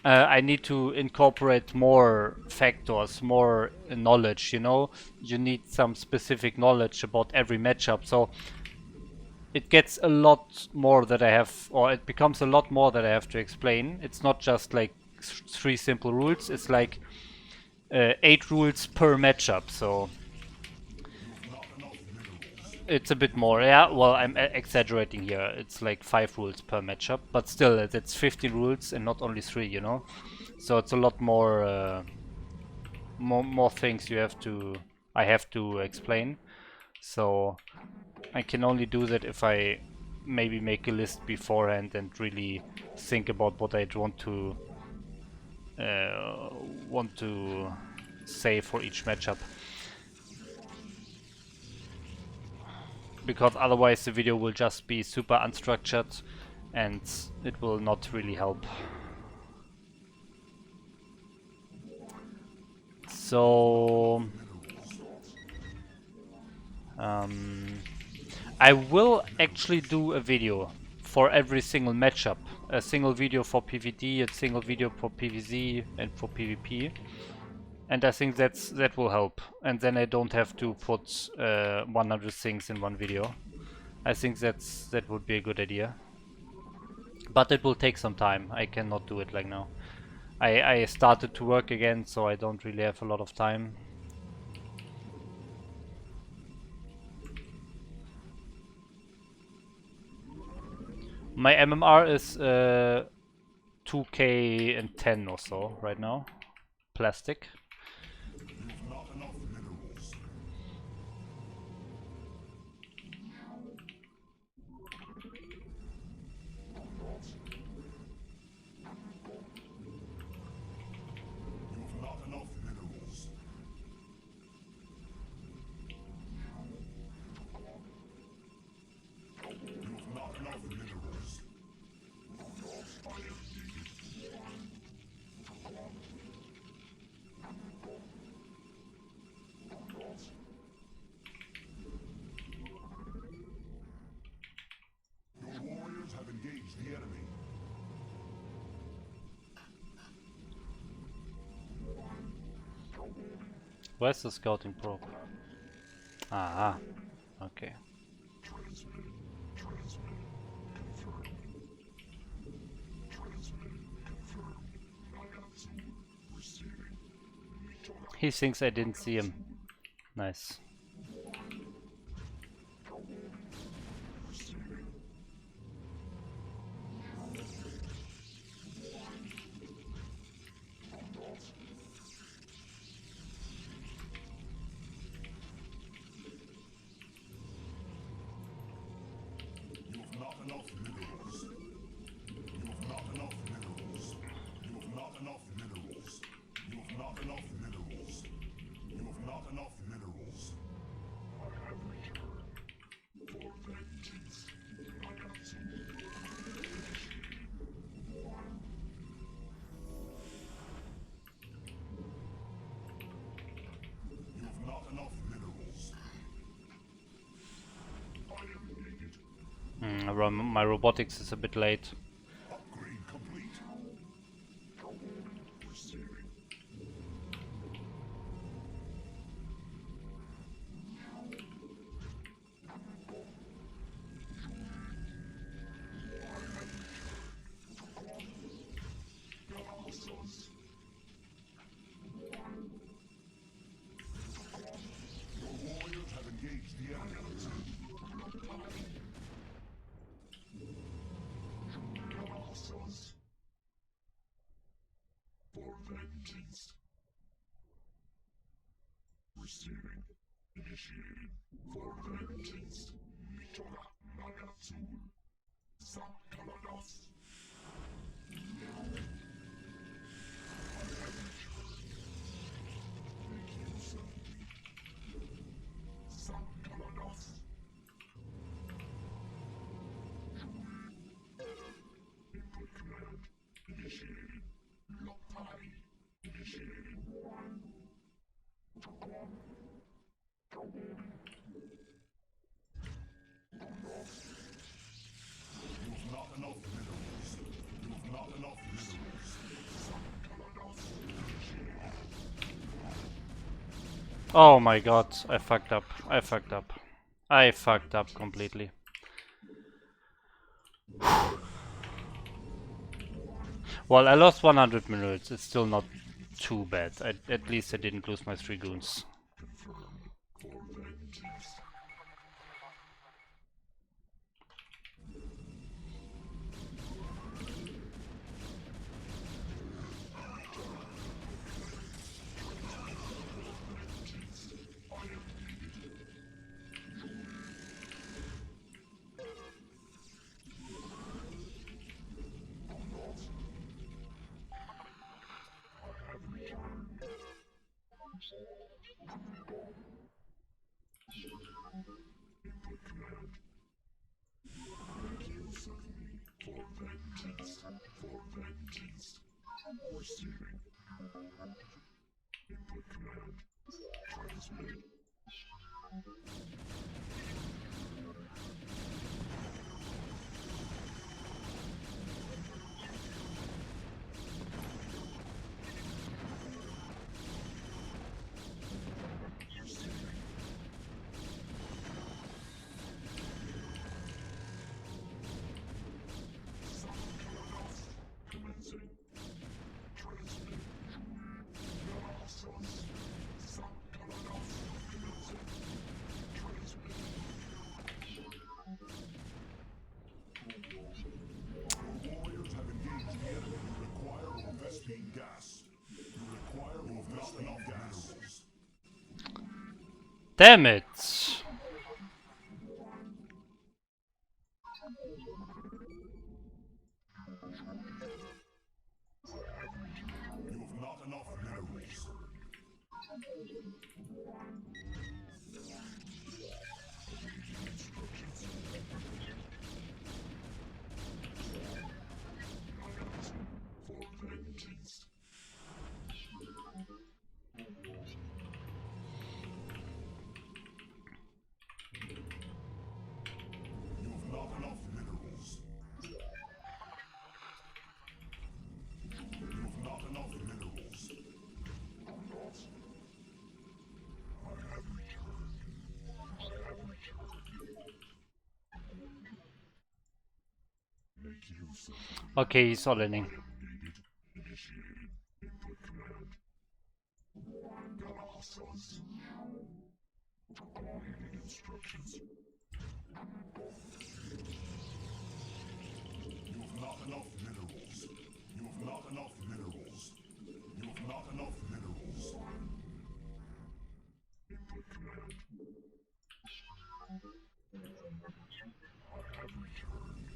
Speaker 1: I need to incorporate more factors, more knowledge, you know? You need some specific knowledge about every matchup. So it gets a lot more that I have, or it becomes a lot more that I have to explain. It's not just like 3 simple rules, it's like 8 rules per matchup, so it's a bit more. Yeah, well, I'm exaggerating here. It's like 5 rules per matchup, but still, it's 15 rules and not only 3, you know? So it's a lot more, more things I have to explain. So I can only do that if I maybe make a list beforehand and really think about what I'd want to say for each matchup. Because otherwise the video will just be super unstructured and it will not really help. So I will actually do a video for every single matchup. A single video for PvD, a single video for PvZ and for PvP. And I think that will help. And then I don't have to put 100 things in one video. I think that would be a good idea. But it will take some time. I cannot do it like now. I started to work again, so I don't really have a lot of time. My MMR is 2K and 10 or so right now. Plastic.
Speaker 2: You've not enough minerals. You've not enough minerals. You've not enough minerals. Your warriors have engaged the enemy.
Speaker 1: Where's the scouting probe? Ah, okay.
Speaker 2: Transmitting. Transmitting. Confirmed. Transmitting. Confirmed. Nagatsu. Receiving. Mitoga.
Speaker 1: He thinks I didn't see him. Nice.
Speaker 2: Receiving. You've not enough minerals. You've not enough minerals. You've not enough minerals. You've not enough minerals. You've not enough minerals. I have returned for vengeance. Nagatsu. You've not enough minerals. I am needed.
Speaker 1: My robotics is a bit late.
Speaker 2: Upgrade complete. Receiving. Hostiles. Your warriors have engaged the enemy. Hostiles. For vengeance. Receiving. Initiating. For vengeance. Mitoga. Nagatsu. Sakaladas. Make use of me. Sakaladas. Input command. Initiating. Lopai. Initiating. You've not enough minerals. You've not enough minerals.
Speaker 1: Oh my god, I fucked up. I fucked up. I fucked up completely. Well, I lost 100 minutes. It's still not too bad. At least I didn't lose my 3 goons.
Speaker 2: Confirmed. For vengeance. I am needed. I have returned.
Speaker 1: Damn it!
Speaker 2: You have not enough minerals. For vengeance. You have not enough minerals. You have not enough minerals. I have returned. Make use of
Speaker 1: Okay, he's all inning.
Speaker 2: needed. Initiated. Input command. Galaxos. Reading instructions. You have not enough minerals. You have not enough minerals. You have not enough minerals. Input command. I have returned.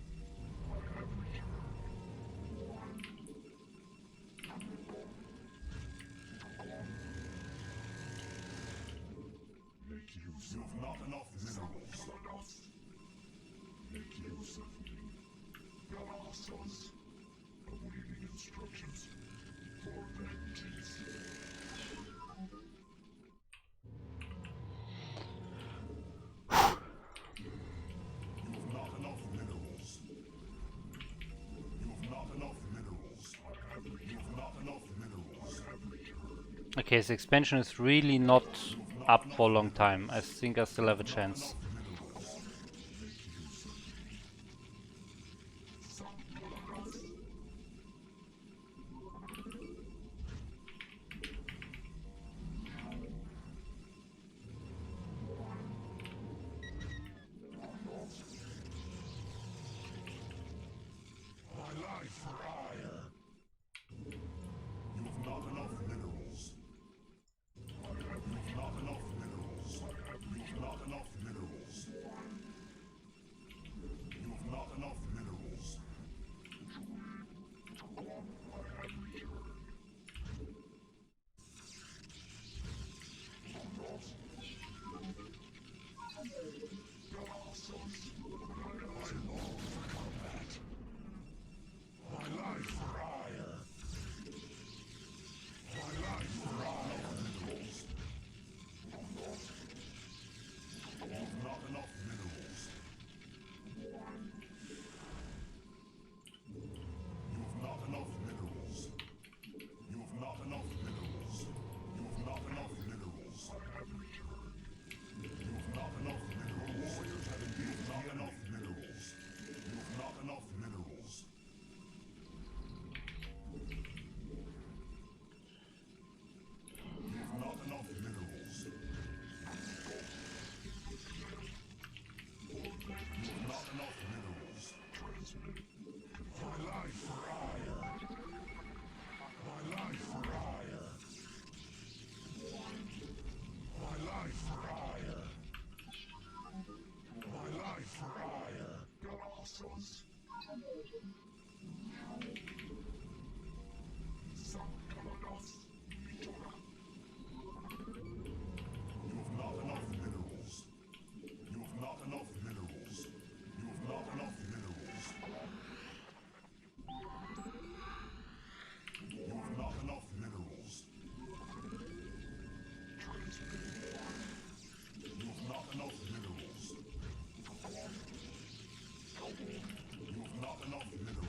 Speaker 2: I have returned. Make use. You have not enough minerals. Make use of me. Galaxos. Awaiting instructions. For vengeance. You have not enough minerals. You have not enough minerals. You have not enough minerals.
Speaker 1: Okay, his expansion is really not up for a long time. I think I still have a chance.
Speaker 2: My life for ire. You have not enough minerals. You have not enough minerals. You have not enough minerals. You have not enough minerals. I have returned. Galaxos. I long for combat. My life for ire. My life for ire. Minerals. You have not enough minerals. You have not enough minerals. You have not enough minerals. You have not enough minerals. I have returned. You have not enough minerals. Warriors have engaged not enough minerals. You have not enough minerals. You have not enough minerals. You have not enough minerals. Transmitted. My life for ire. My life for ire. My life for ire. My life for ire. Galaxos. Sankalados. Mitora. You have not enough minerals. You have not enough minerals. You have not enough minerals. You have not enough minerals. You have not enough minerals. You have not enough minerals.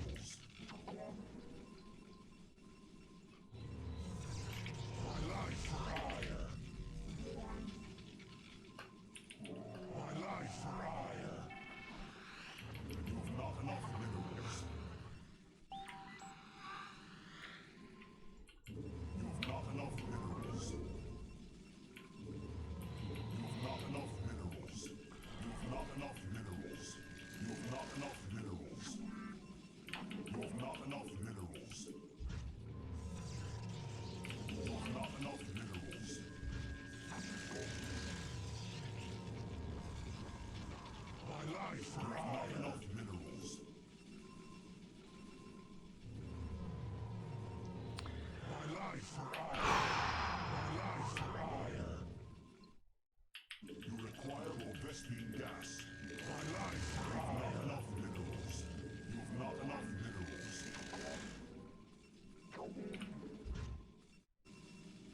Speaker 2: life for not enough minerals. My life for iron. My life for iron. You require more Vespine gas. My life for iron. Not enough minerals. You have not enough minerals.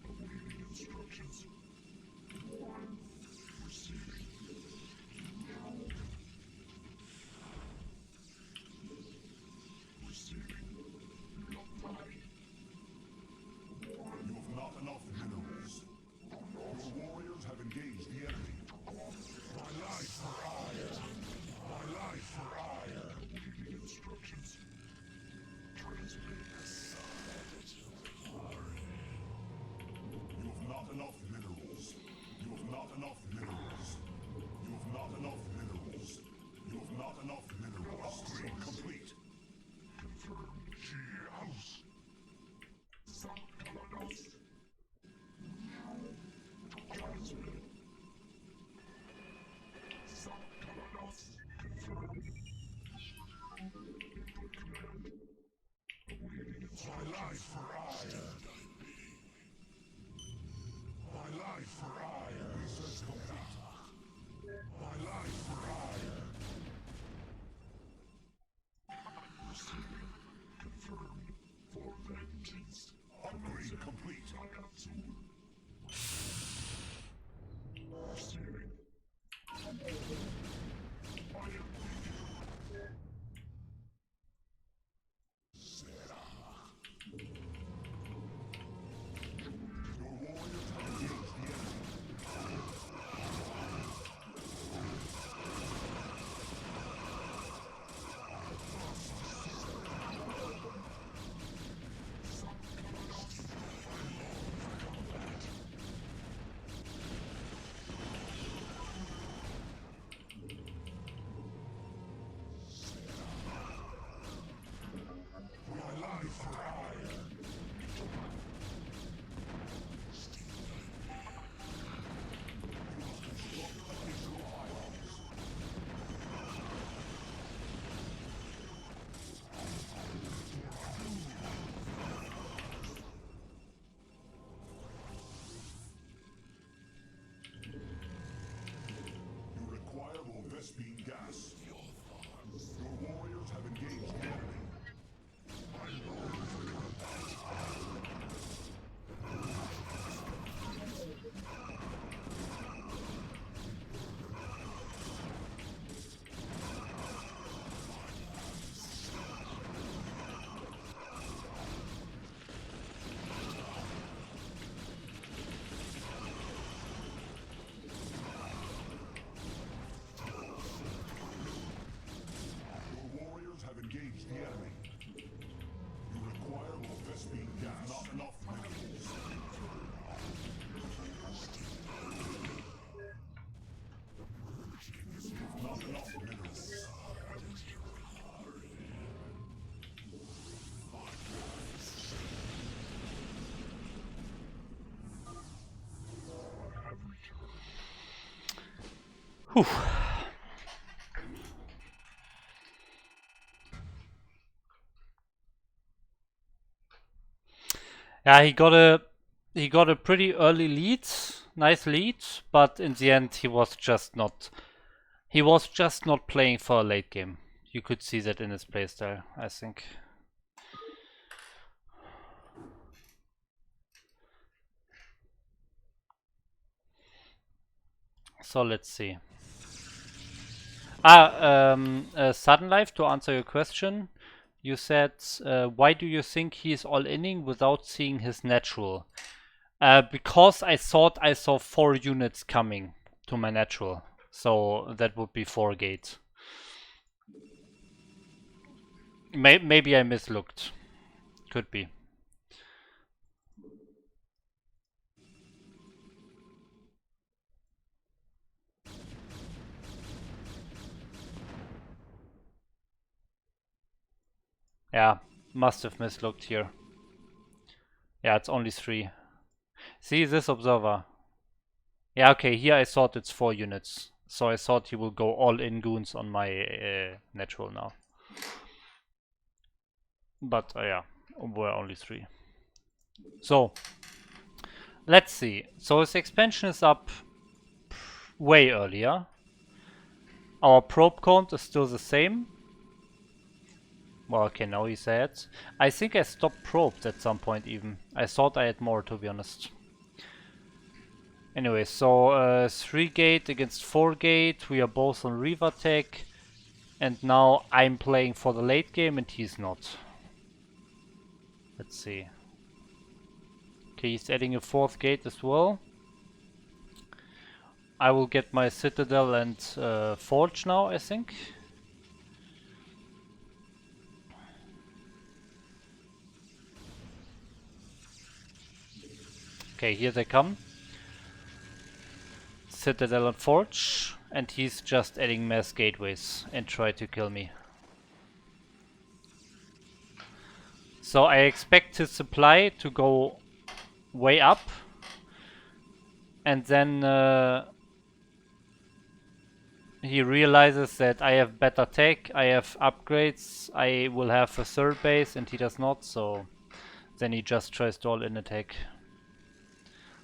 Speaker 2: Awaiting instructions. Receiving. Receiving. You have not enough minerals. Your warriors have engaged the enemy. My life for iron. My life for iron. Awaiting instructions. Transmit the savage glory. You have not enough minerals. You have not enough minerals. You have not enough minerals. You have not enough minerals. Upgrade complete. Confirmed. She house. Sanctalados. Transmitted. Sanctalados. Confirmed. Input command. Awaiting instructions. My life for iron. My life for iron. Research complete. My life for iron. Receiving. Confirmed. For vengeance. Upgrade complete. Receiving. Sarah. Your warriors have engaged the enemy. My life for iron. You require more Vespine gas. Your warriors have engaged the enemy. Your warriors have engaged the enemy. You require more Vespine gas. Not enough minerals. Not enough minerals.
Speaker 1: Whew. Yeah, he got a pretty early lead, nice lead, but in the end he was just not playing for a late game. You could see that in his playstyle, I think. So let's see. Sudden Life, to answer your question, you said, why do you think he's all-inning without seeing his natural? Because I thought I saw 4 units coming to my natural, so that would be 4 gate. Maybe I mislooked. Could be. Yeah, must have mislooked here. Yeah, it's only 3. See this observer. Yeah, okay, here I thought it's 4 units. So I thought he will go all in goons on my natural now. But yeah, we're only 3. So let's see. So his expansion is up way earlier. Our probe count is still the same. Well, okay, now he said. I think I stopped probes at some point even. I thought I had more, to be honest. Anyway, so 3 gate against 4 gate. We are both on Reaver tech. And now I'm playing for the late game and he's not. Let's see. Okay, he's adding a 4th gate as well. I will get my Citadel and Forge now, I think. Okay, here they come. Citadel and Forge. And he's just adding mass gateways and try to kill me. So I expect his supply to go way up. And then he realizes that I have better tech, I have upgrades, I will have a 3rd base and he does not, so then he just tries to all in attack.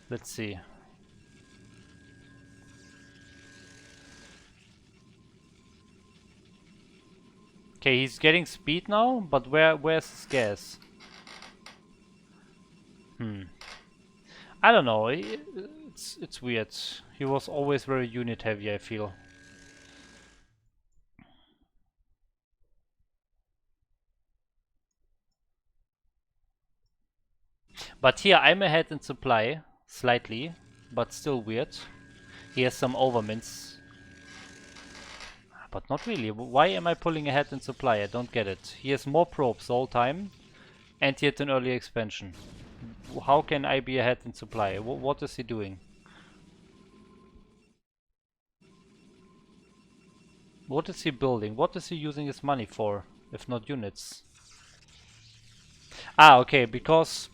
Speaker 1: Let's see. Okay, he's getting speed now, but where's his gas? I don't know. It's weird. He was always very unit heavy, I feel. But here I'm ahead in supply, slightly, but still weird. He has some overmints. But not really. Why am I pulling ahead in supply? I don't get it. He has more probes the whole time, and he had an early expansion. How can I be ahead in supply? What is he doing? What is he building? What is he using his money for, if not units? Ah, okay, because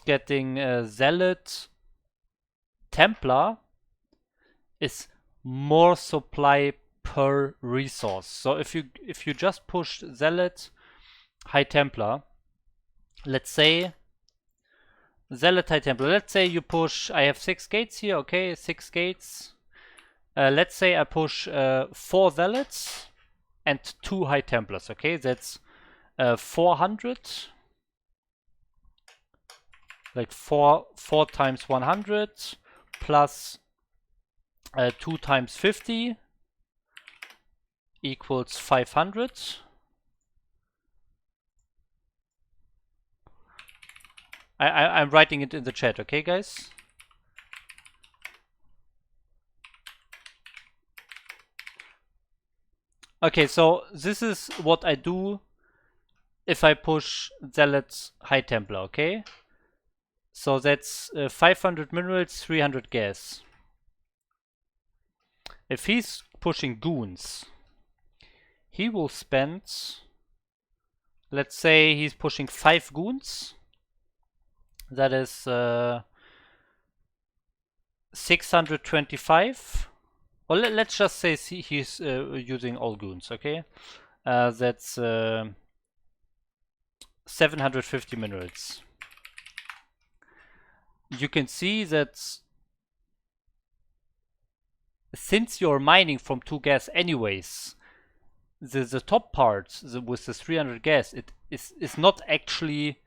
Speaker 1: getting Zealot Templar is more supply per resource. So if you just push Zealot High Templar, let's say Zealot High Templar, let's say you push, I have 6 gates here, okay, 6 gates. Let's say I push 4 Zealots and 2 High Templars, okay, that's 400. Like 4 times 100 plus 2 times 50 equals 500. I'm writing it in the chat, okay guys? Okay, so this is what I do if I push Zealot's High Templar, okay? So that's 500 minerals, 300 gas. If he's pushing goons, he will spend, let's say he's pushing 5 goons. That is 625. Well, let's just say he's using all goons, okay? That's 750 minerals. You can see that since you're mining from 2 gas anyways, the top part with the 300 gas, it is not actually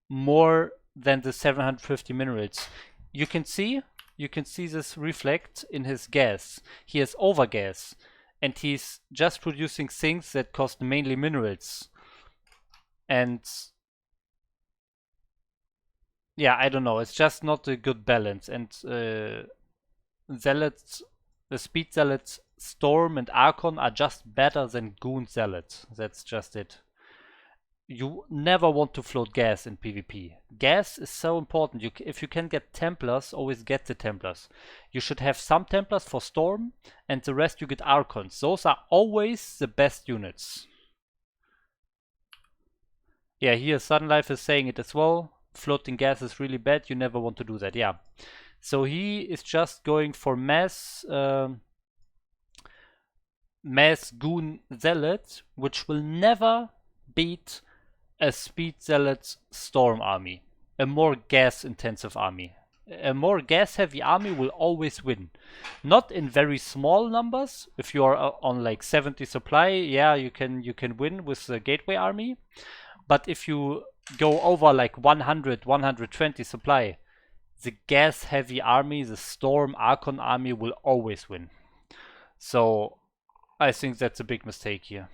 Speaker 1: more than the 750 minerals. You can see this reflect in his gas. He has over gas, and he's just producing things that cost mainly minerals. And yeah, I don't know. It's just not a good balance. And Zealots, the Speed Zealots, Storm and Archon are just better than Goon Zealots. That's just it. You never want to float gas in PvP. Gas is so important. If you can get Templars, always get the Templars. You should have some Templars for Storm, and the rest you get Archons. Those are always the best units. Yeah, here Sudden Life is saying it as well. Floating gas is really bad. You never want to do that. Yeah. So he is just going for mass goon zealot, which will never beat a speed zealot storm army, a more gas intensive army. A more gas heavy army will always win. Not in very small numbers. If you are on like 70 supply, yeah, you can win with the gateway army. But if you go over like 100, 120 supply, the gas heavy army, the storm archon army will always win. So I think that's a big mistake here.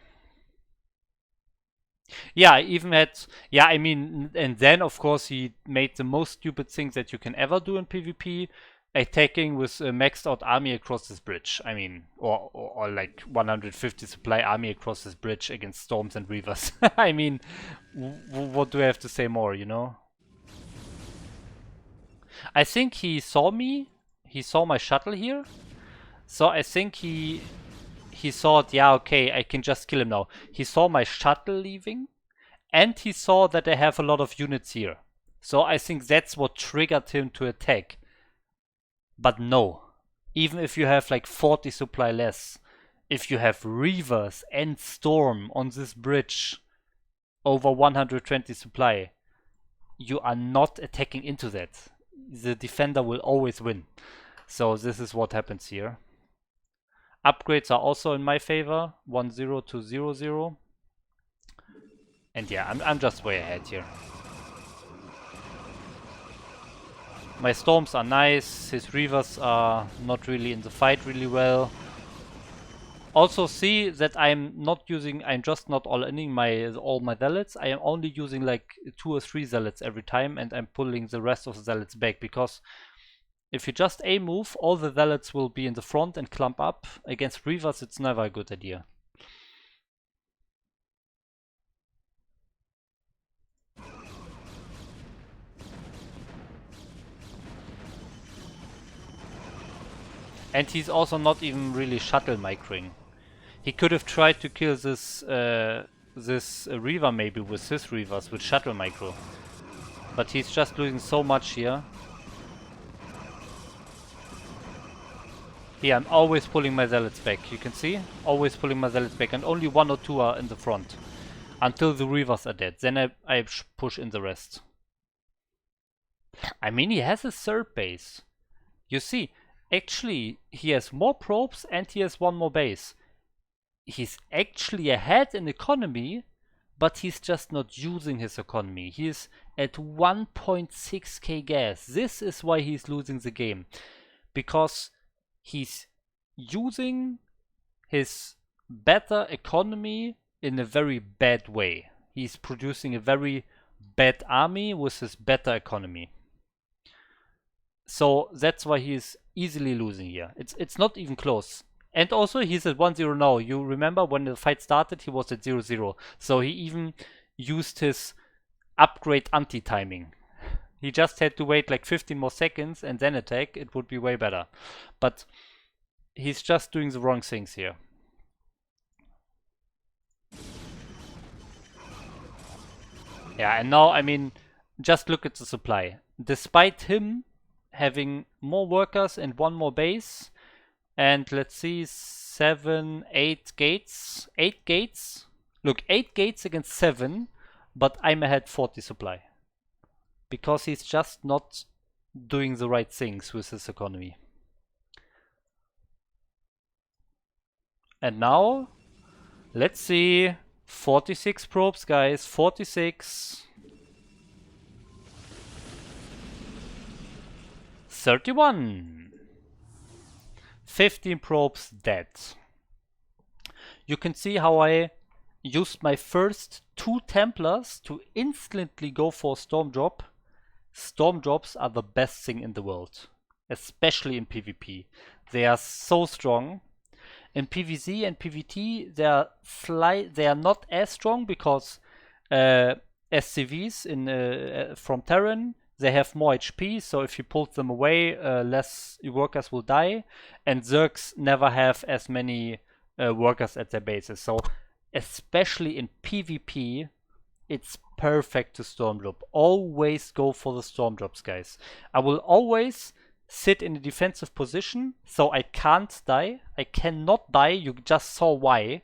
Speaker 1: Yeah, I even had, yeah, I mean, and then of course he made the most stupid things that you can ever do in PvP, attacking with a maxed out army across this bridge. I mean, or like 150 supply army across this bridge against storms and reavers. I mean, what do I have to say more, you know? I think he saw me, he saw my shuttle here, so I think he thought, yeah, okay, I can just kill him now. He saw my shuttle leaving, and he saw that I have a lot of units here. So I think that's what triggered him to attack. But no, even if you have like 40 supply less, if you have Reavers and Storm on this bridge over 120 supply, you are not attacking into that. The defender will always win. So this is what happens here. Upgrades are also in my favor, 1-0 to 0-0. And yeah, I'm just way ahead here. My storms are nice, his reavers are not really in the fight really well. Also see that I'm just not all-inning all my zealots. I am only using like 2 or 3 zealots every time, and I'm pulling the rest of the zealots back, because if you just A-move, all the zealots will be in the front and clump up. Against reavers, it's never a good idea. And he's also not even really shuttle microing. He could have tried to kill this Reaver maybe with his Reavers, with shuttle micro. But he's just losing so much here. Here, I'm always pulling my zealots back. You can see? Always pulling my zealots back. And only 1 or 2 are in the front. Until the Reavers are dead. Then I push in the rest. I mean, he has a third base. You see, actually, he has more probes and he has 1 more base. He's actually ahead in economy, but he's just not using his economy. He is at 1.6k gas. This is why he's losing the game. Because he's using his better economy in a very bad way. He's producing a very bad army with his better economy. So that's why he's easily losing here. It's not even close. And also he's at 1-0 now. You remember when the fight started, he was at 0-0. So he even used his upgrade anti-timing. He just had to wait like 15 more seconds and then attack. It would be way better. But he's just doing the wrong things here. Yeah, and now, I mean, just look at the supply. Despite him having more workers and 1 more base, and let's see, 7, 8 gates. 8 gates. Look, 8 gates against 7, but I'm ahead 40 supply. Because he's just not doing the right things with his economy. And now, let's see. 46 probes, guys. 46. 31. 15 probes dead. You can see how I used my first 2 Templars to instantly go for Storm Drop. Storm Drops are the best thing in the world, especially in PvP. They are so strong. In PvZ and PvT, they are not as strong because SCVs from Terran, they have more HP, so if you pull them away, less workers will die, and Zergs never have as many workers at their bases. So especially in PvP, it's perfect to Storm Drop. Always go for the Storm Drops, guys. I will always sit in a defensive position, so I can't die. I cannot die, you just saw why.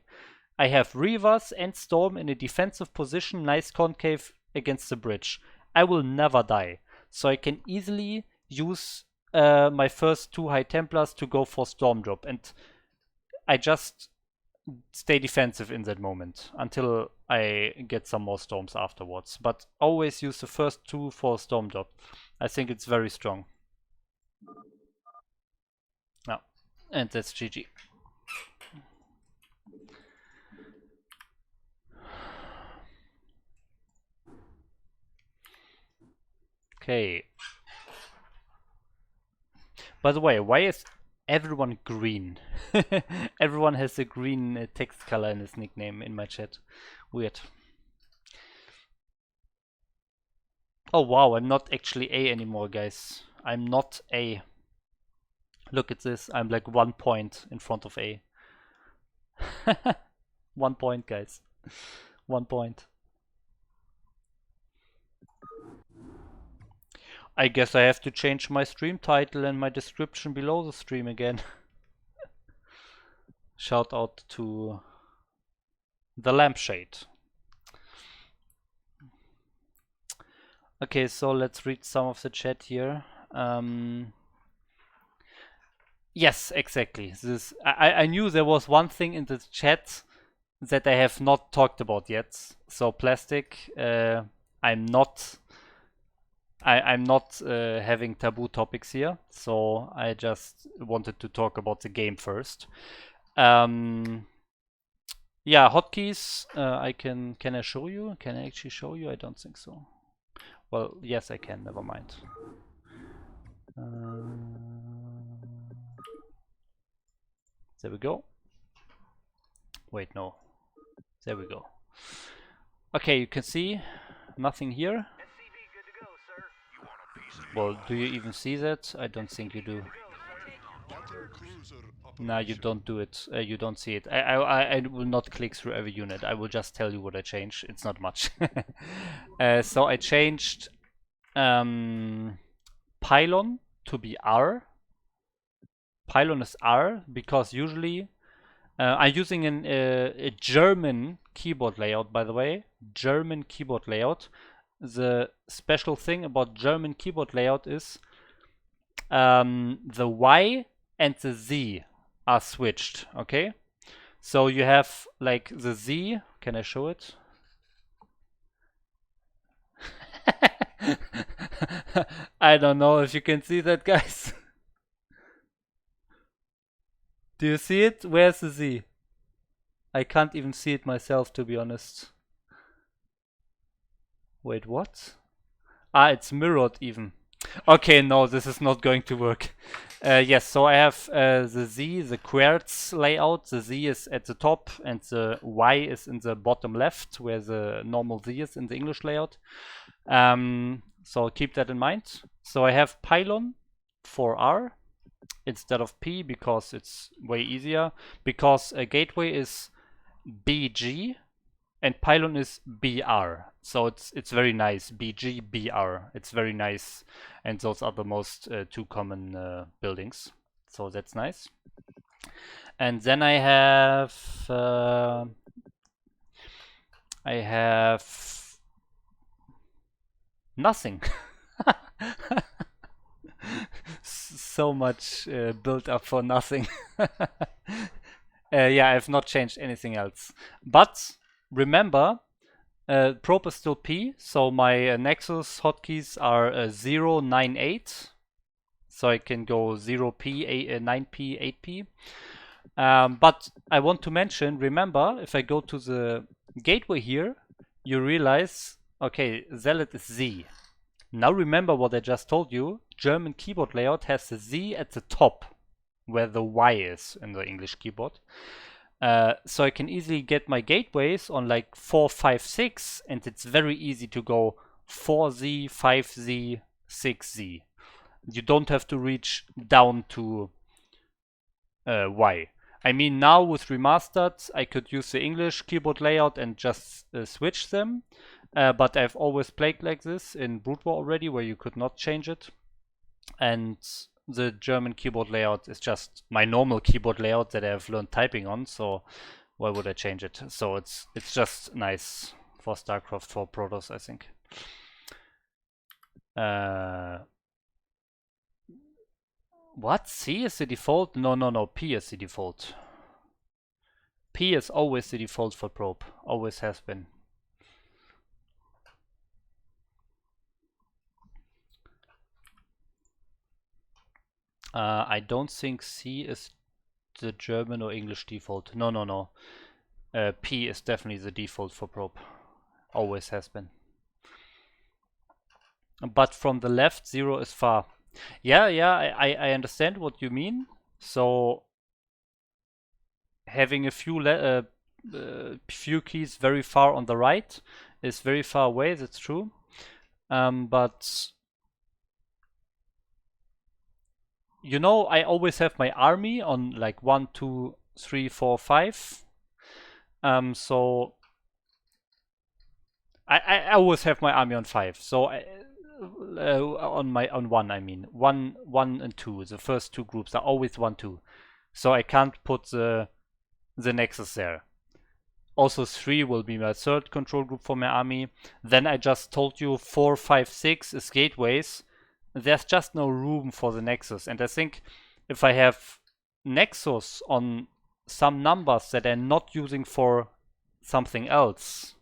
Speaker 1: I have Reavers and Storm in a defensive position, nice concave against the bridge. I will never die, so I can easily use my first 2 High Templars to go for Storm drop, and I just stay defensive in that moment until I get some more Storms afterwards. But always use the first 2 for Storm drop. I think it's very strong. Yeah, and that's GG. Okay. By the way, why is everyone green? Everyone has a green text color in his nickname in my chat. Weird. Oh wow, I'm not actually A anymore, guys. I'm not A. Look at this, I'm like 1 point in front of A. 1 point, guys. 1 point. I guess I have to change my stream title and my description below the stream again. Shout out to the lampshade. Okay, so let's read some of the chat here. Yes, exactly. This I knew there was one thing in the chat that I have not talked about yet. So plastic, I'm not having taboo topics here, so I just wanted to talk about the game first. Yeah, hotkeys. Can I show you? Can I actually show you? I don't think so. Well, yes, I can. Never mind. There we go. Wait, no. There we go. Okay, you can see nothing here. Well, do you even see that? I don't think you do. No, you don't do it. You don't see it. I will not click through every unit. I will just tell you what I changed. It's not much. So I changed pylon to be R. Pylon is R because usually I'm using a German keyboard layout, by the way. German keyboard layout. The special thing about German keyboard layout is the Y and the Z are switched, okay? So you have like the Z, can I show it? I don't know if you can see that, guys. Do you see it? Where's the Z? I can't even see it myself, to be honest. Wait, what? Ah, it's mirrored even. Okay, no, this is not going to work. Yes, so I have the Z, the quartz layout. The Z is at the top and the Y is in the bottom left, where the normal Z is in the English layout. So keep that in mind. So I have pylon for R instead of P because it's way easier. Because a gateway is BG and pylon is BR. So it's very nice. BG, BR. It's very nice. And those are the most 2 common buildings. So that's nice. And then I have nothing. So much built up for nothing. Yeah, I've not changed anything else. But remember, probe is still P, so my Nexus hotkeys are 098. So I can go 0P, 9P, 8P. But I want to mention, remember, if I go to the gateway here, you realize, okay, Zealot is Z. Now remember what I just told you. German keyboard layout has the Z at the top, where the Y is in the English keyboard. So I can easily get my gateways on like 4, 5, 6, and it's very easy to go 4Z, 5Z, 6Z. You don't have to reach down to Y. I mean, now with remastered, I could use the English keyboard layout and just switch them. But I've always played like this in Brood War already, where you could not change it. And the German keyboard layout is just my normal keyboard layout that I've learned typing on, so why would I change it? So it's just nice for StarCraft 4 Protoss, I think. What? C is the default? No, P is the default. P is always the default for probe. Always has been. I don't think C is the German or English default. No. P is definitely the default for probe. Always has been. But from the left, 0 is far. Yeah, I understand what you mean. So having a few keys very far on the right is very far away, that's true. But you know, I always have my army on like 1, 2, 3, 4, 5. So I always have my army on 5. So on 1, I mean 1, 1 and 2. The first two groups are always 1, 2. So I can't put the Nexus there. Also 3 will be my third control group for my army. Then I just told you 4, 5, 6 is gateways. There's just no room for the Nexus. And I think if I have Nexus on some numbers that I'm not using for something else,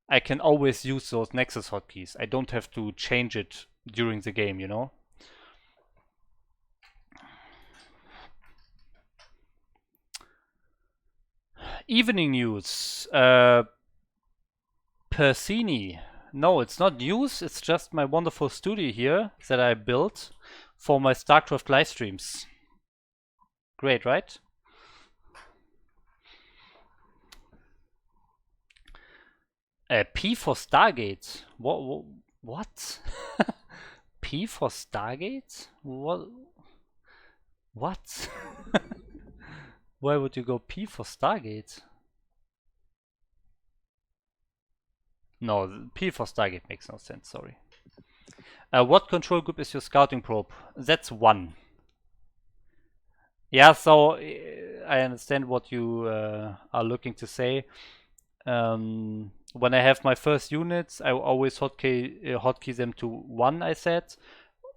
Speaker 1: I can always use those Nexus hotkeys. I don't have to change it during the game, you know? Evening news. Persini. No, it's not news. It's just my wonderful studio here that I built for my StarCraft live streams. Great, right? P for Stargate. What? P for Stargate? What? What? Why would you go P for Stargate? No, P for Stargate makes no sense, sorry. What control group is your scouting probe? That's 1. Yeah, so I understand what you are looking to say. When I have my first units, I always hotkey them to 1, I said.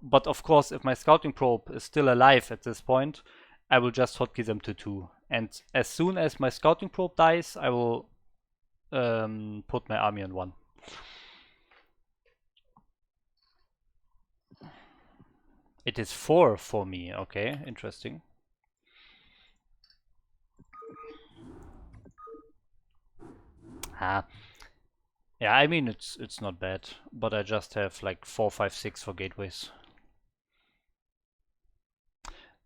Speaker 1: But of course, if my scouting probe is still alive at this point, I will just hotkey them to 2. And as soon as my scouting probe dies, I will put my army on 1. It is 4 for me. Okay, interesting. Yeah, I mean it's not bad, but I just have like 4, 5, 6 for gateways.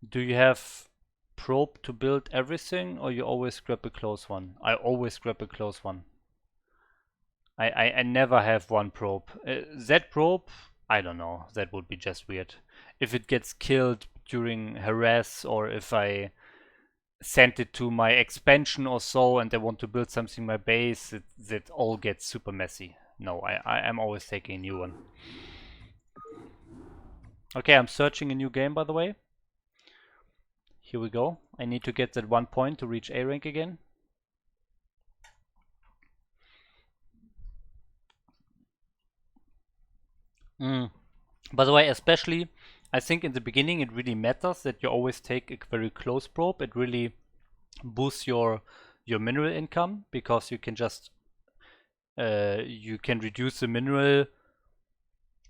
Speaker 1: Do you have probe to build everything, or you always grab a close one? I always grab a close one. I never have one probe. That probe, I don't know. That would be just weird. If it gets killed during harass, or if I send it to my expansion or so and they want to build something in my base, that all gets super messy. No, I am always taking a new one. Okay, I'm searching a new game, by the way. Here we go. I need to get that 1 point to reach A rank again. By the way, especially, I think in the beginning it really matters that you always take a very close probe. It really boosts your mineral income, because you can just you can reduce the mineral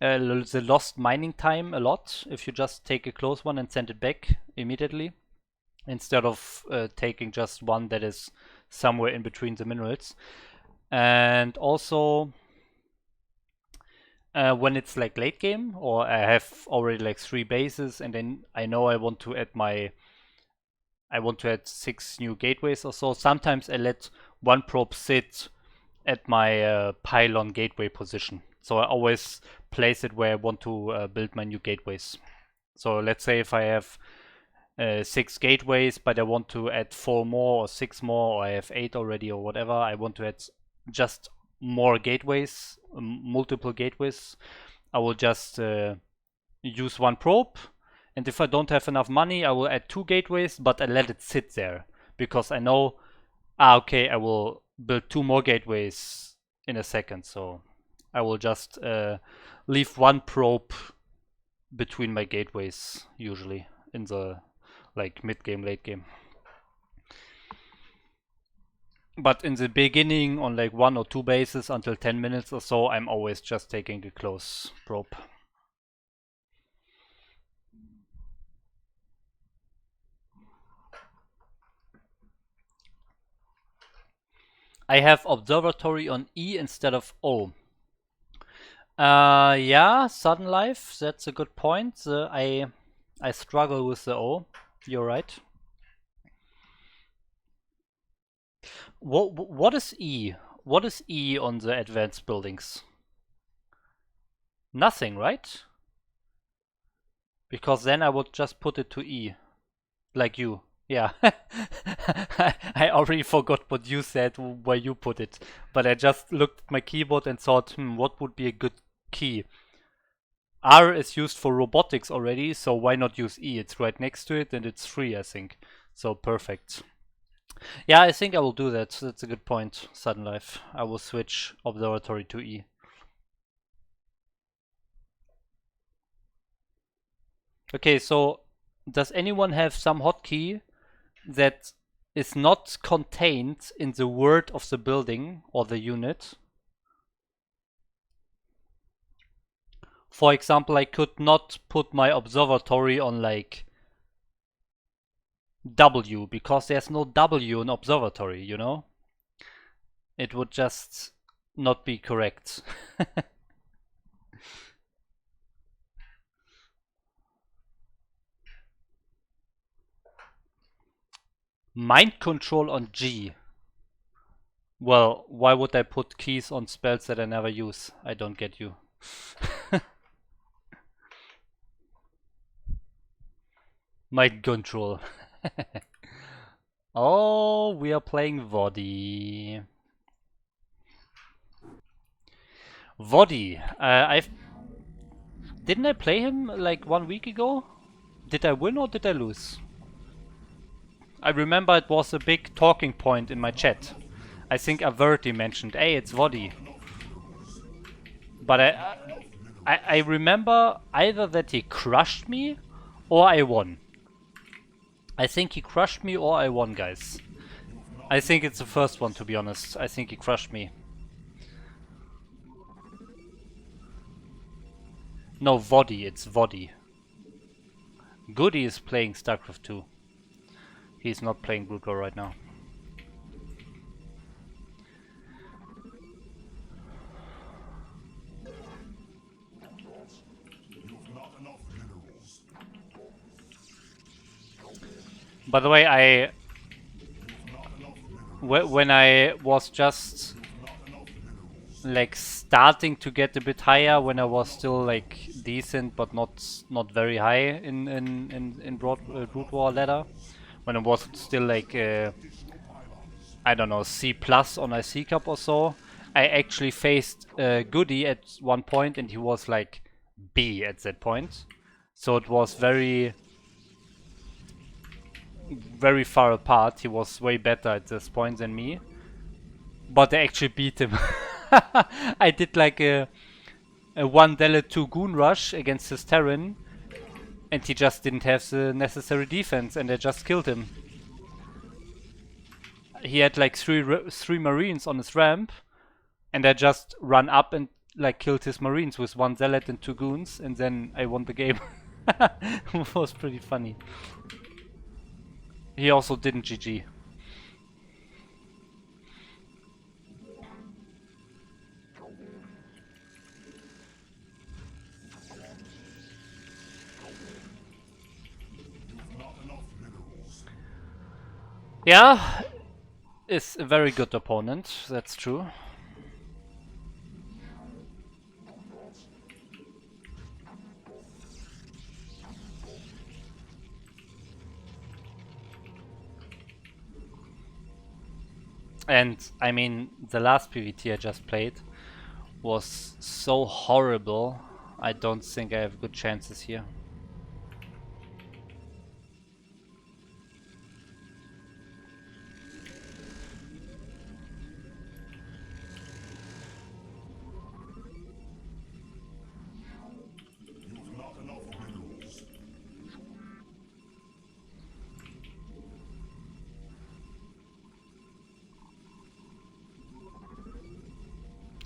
Speaker 1: the lost mining time a lot if you just take a close one and send it back immediately, instead of taking just one that is somewhere in between the minerals. And also when it's like late game, or I have already like 3 bases, and then I know I want to add 6 new gateways or so, sometimes I let one probe sit at my pylon gateway position. So I always place it where I want to build my new gateways. So let's say if I have 6 gateways, but I want to add 4 more or 6 more, or I have 8 already or whatever, I want to add just more gateways, multiple gateways, I will just use one probe, And if I don't have enough money, I will add 2 gateways, but I let it sit there. Because I know, okay, I will build 2 more gateways in a second. So I will just leave 1 probe between my gateways, usually, in the like mid-game, late game. But in the beginning, on like 1 or 2 bases until 10 minutes or so, I'm always just taking a close probe. I have observatory on E instead of O. Yeah, sudden life, that's a good point. I struggle with the O. You're right. What is E? What is E on the advanced buildings? Nothing, right? Because then I would just put it to E. Like you. Yeah. I already forgot what you said, where you put it. But I just looked at my keyboard and thought, what would be a good key? R is used for robotics already, so why not use E? It's right next to it and it's free, I think. So perfect. Yeah, I think I will do that. That's a good point, Sudden Life. I will switch Observatory to E. Okay, so does anyone have some hotkey that is not contained in the word of the building or the unit? For example, I could not put my observatory on like W because there's no W in observatory, you know? It would just not be correct. Mind control on G. Well, why would I put keys on spells that I never use? I don't get you. Mind control. Oh, we are playing Vodi. Vodi. Didn't I play him like 1 week ago? Did I win or did I lose? I remember it was a big talking point in my chat. I think Averti mentioned, hey, it's Vodi. But I remember either that he crushed me or I won. I think he crushed me or I won, guys. I think it's the first one, to be honest. I think he crushed me. No, Vodi, it's Vodi. Goody is playing StarCraft 2. He's not playing Brood War right now. By the way, when I was just like starting to get a bit higher, when I was still like decent but not very high in Brood War ladder, when I was still like I don't know, C plus on IC Cup or so, I actually faced Goody at one point and he was like B at that point. So it was very far apart. He was way better at this point than me. But I actually beat him. I did like a 1 Dele 2 Goon Rush against his Terran. And he just didn't have the necessary defense and I just killed him. He had like three Marines on his ramp. And I just run up and like killed his Marines with 1 Zealot and 2 Goons. And then I won the game. It was pretty funny. He also didn't GG. Yeah, is a very good opponent, that's true. And I mean, the last PvT I just played was so horrible. I don't think I have good chances here.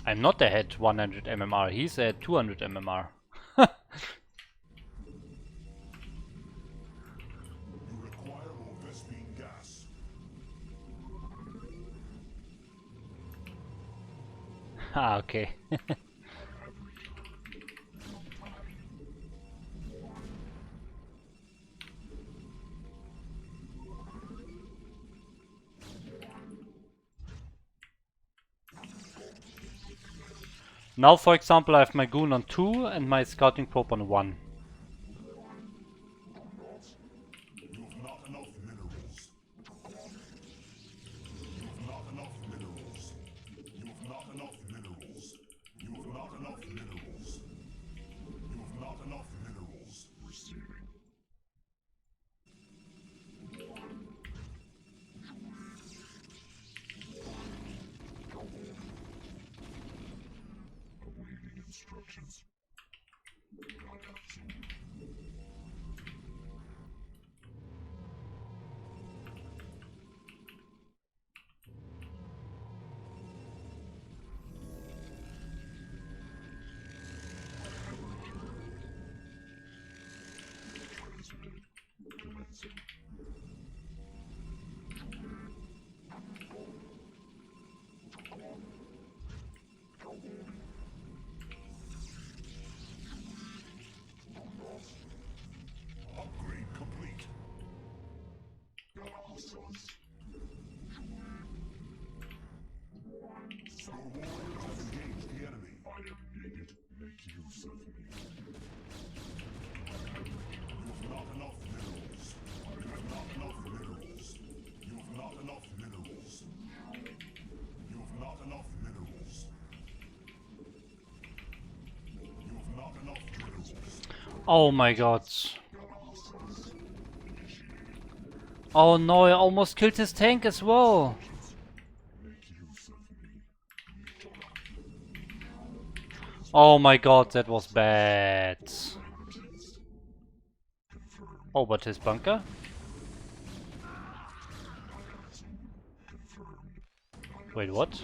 Speaker 1: I'm not at 100 MMR, he's at 200 MMR.
Speaker 2: You require more Vespine gas.
Speaker 1: Ah, okay. Now, for example, I have my goon on 2 and my scouting probe on 1.
Speaker 2: You have not enough minerals. You have not enough minerals. You have not enough minerals. You have not enough minerals. You have not enough minerals. Receiving. Awaiting instructions. Transmitted. Commencing. Upgrade complete. Hostiles. Your warriors have engaged the enemy. I am needed. Make use of me. You have not enough minerals. You have not enough minerals. You have not enough minerals. You have not enough minerals. You have not enough minerals.
Speaker 1: Oh my god. Oh no, I almost killed his tank as well.
Speaker 2: Make use of me.
Speaker 1: Oh my god, that was bad. Oh, but his bunker? Wait, what?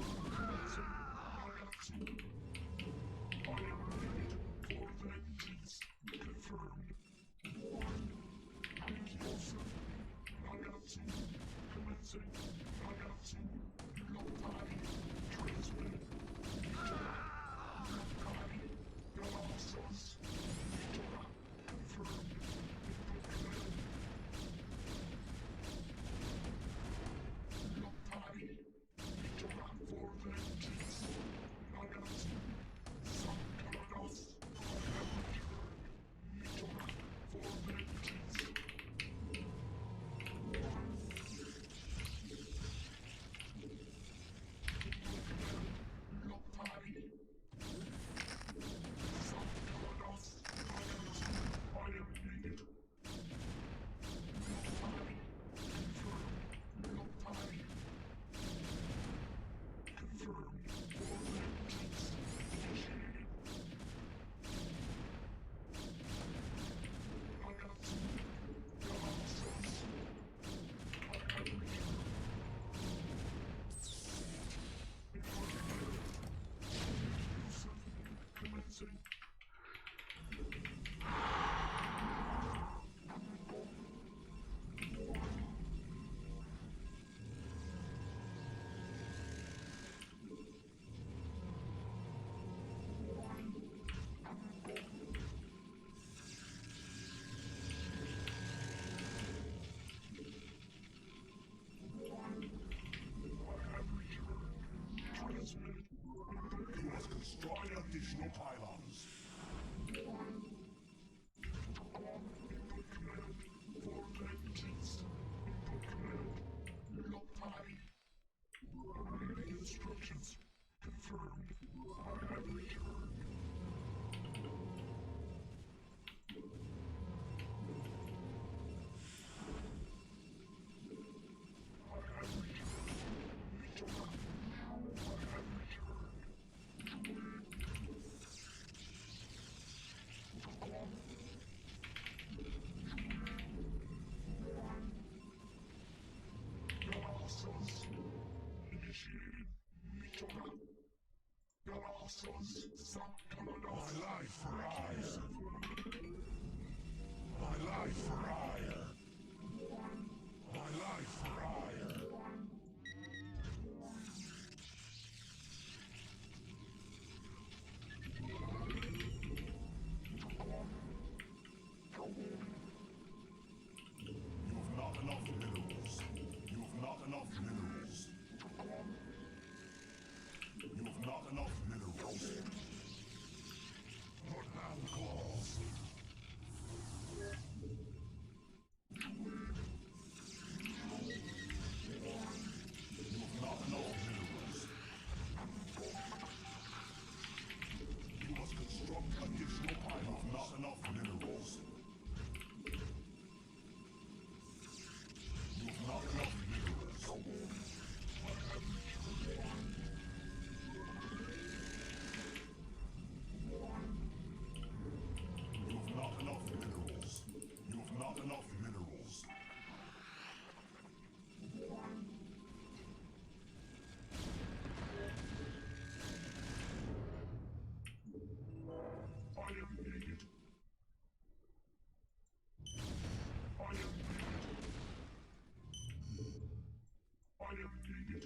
Speaker 1: You must destroy additional pylons. Instructions confirmed. I have returned. Initiated.
Speaker 2: life for hire. My life for hire. My life for hire. You've not enough minerals. You've not enough minerals. You've not enough minerals. Put down claws. You've not enough minerals. You must construct additional pylons. You've not enough minerals. You've not enough minerals. You've not enough minerals. You've not enough minerals. I am needed. I am needed. I am needed.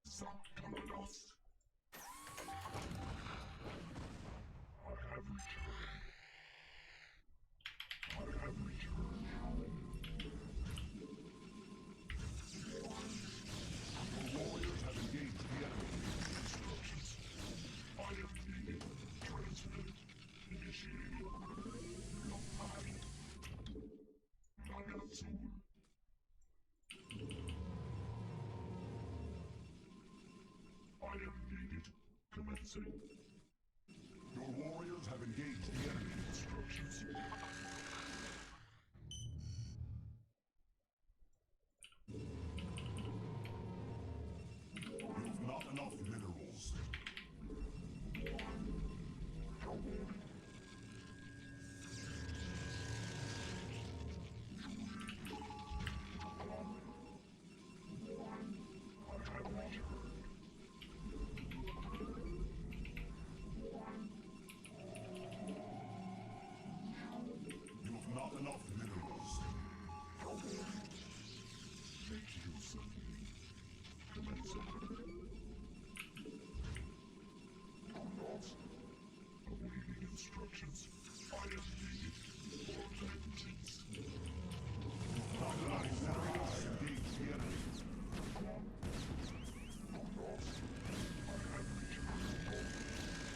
Speaker 2: Sanctus. I have returned. I have returned. The warriors have engaged the enemy. Instructions. I am needed. Transmitted. Initiated. Notified. Nagatsul. I am needed. Commencing. Your warriors have engaged the enemy. Instructions. You've not enough minerals. I have returned. You've not enough minerals. Make use of me. Commencing. Awaiting instructions. I am needed for vengeance. My life for us engage the enemy. I have returned.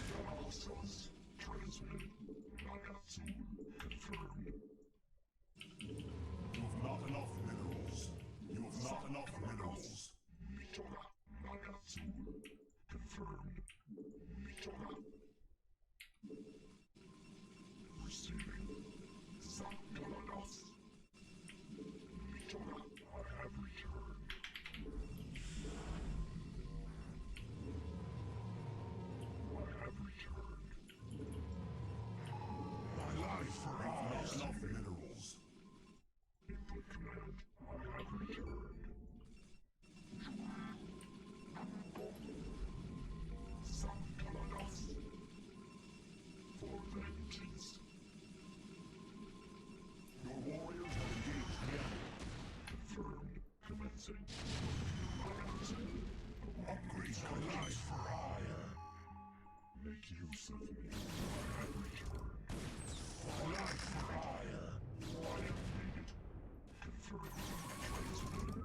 Speaker 2: Damascus. Transmitted. Nagatsul. Confirmed. You've not enough minerals. You've not enough minerals. Mitora. Nagatsul. Confirmed. Mitora. Receiving. Sanctus. Mitora. I have returned. I have returned. My life for us. Not enough minerals. Input command. I have returned. Sanctus. For vengeance. Your warriors have engaged the enemy. Confirmed. Commencing. Upgrade my life for hire. Make use of me. I have returned. My life for hire. I am needed. Confirmed. Transmitted.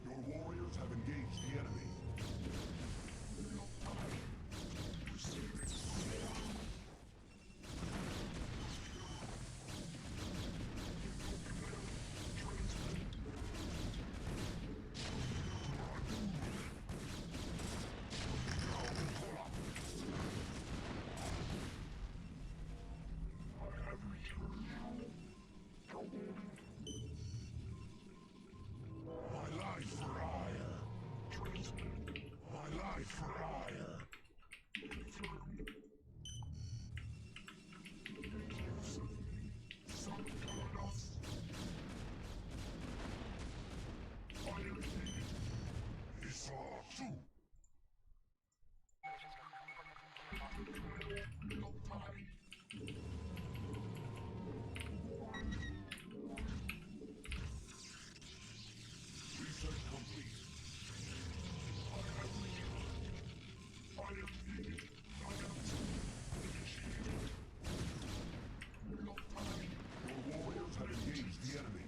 Speaker 2: Your warriors have engaged the enemy. Receiving. Transmitted. Reset complete. I am needed. Your warriors have engaged the enemy.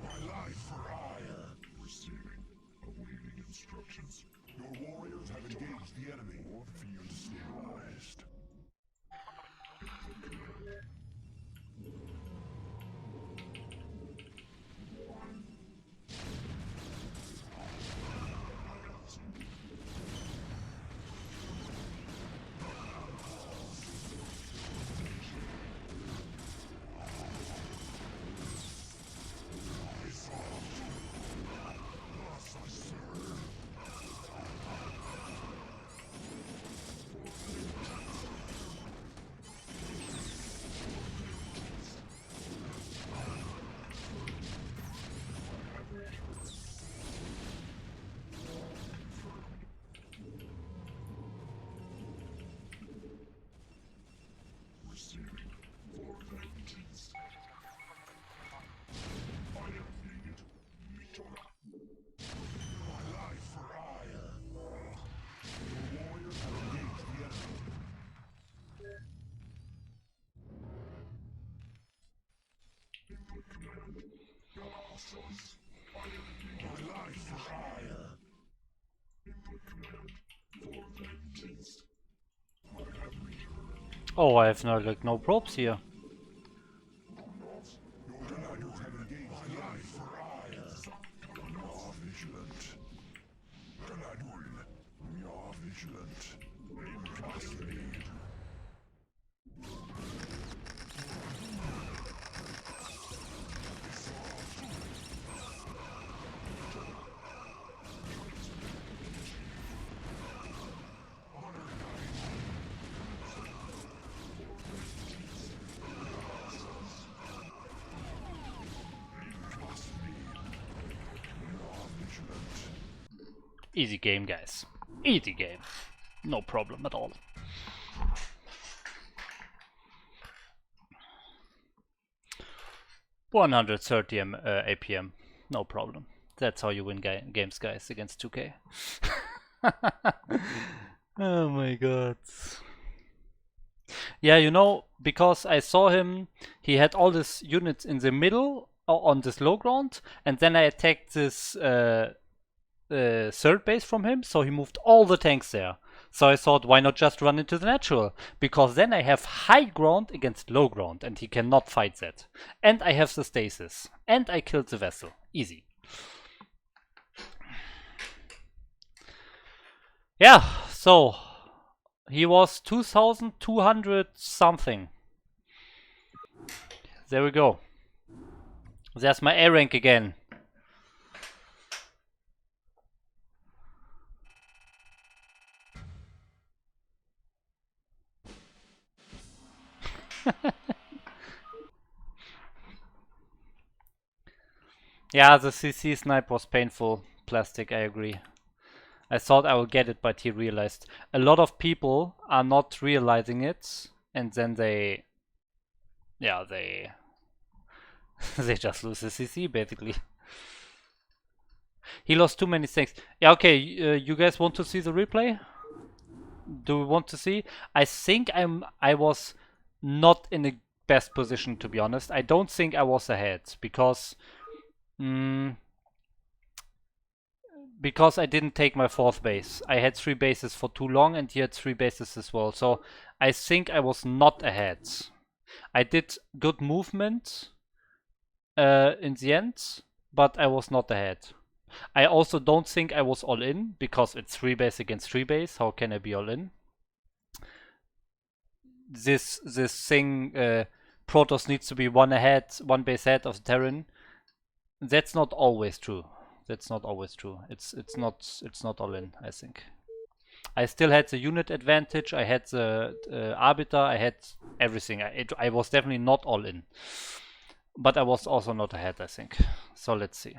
Speaker 2: My life for hire. Receiving. Awaiting instructions. Your warriors have engaged the enemy. War field stabilized. Receiving. For vengeance. I am needed. My life for hire. Your warriors have engaged the enemy. Input command. Galaxos. I am needed. My life for hire. Input command. For vengeance. I have returned.
Speaker 1: Oh, I have no probes here.
Speaker 2: Your commanders have engaged the life for hire. You're vigilant. Galadwin, you're vigilant. Impossible.
Speaker 1: Easy game, guys. Easy game. No problem at all. $130 APM. No problem. That's how you win games, guys, against 2K. Oh my god. Yeah, you know, because I saw him, he had all these units in the middle on this low ground, and then I attacked this third base from him, so he moved all the tanks there. So I thought, why not just run into the natural? Because then I have high ground against low ground, and he cannot fight that. And I have the stasis. And I killed the vessel. Easy. Yeah, so he was 2,200 something. There we go. There's my A rank again. Yeah, the CC snipe was painful. Plastic, I agree. I thought I would get it, but he realized. A lot of people are not realizing it, and then they... Yeah, they... they just lose the CC, basically. He lost too many things. Yeah, okay, you guys want to see the replay? Do we want to see? I think I was not in the best position, to be honest. I don't think I was ahead, because... because I didn't take my fourth base. I had 3 bases for too long, and he had 3 bases as well. So I think I was not ahead. I did good movement in the end, but I was not ahead. I also don't think I was all in, because it's 3 base against 3 base. How can I be all in? This thing, Protoss needs to be 1 base ahead of Terran. That's not always true. That's not always true. It's not all in, I think. I still had the unit advantage, I had the Arbiter, I had everything. I was definitely not all in. But I was also not ahead, I think. So let's see.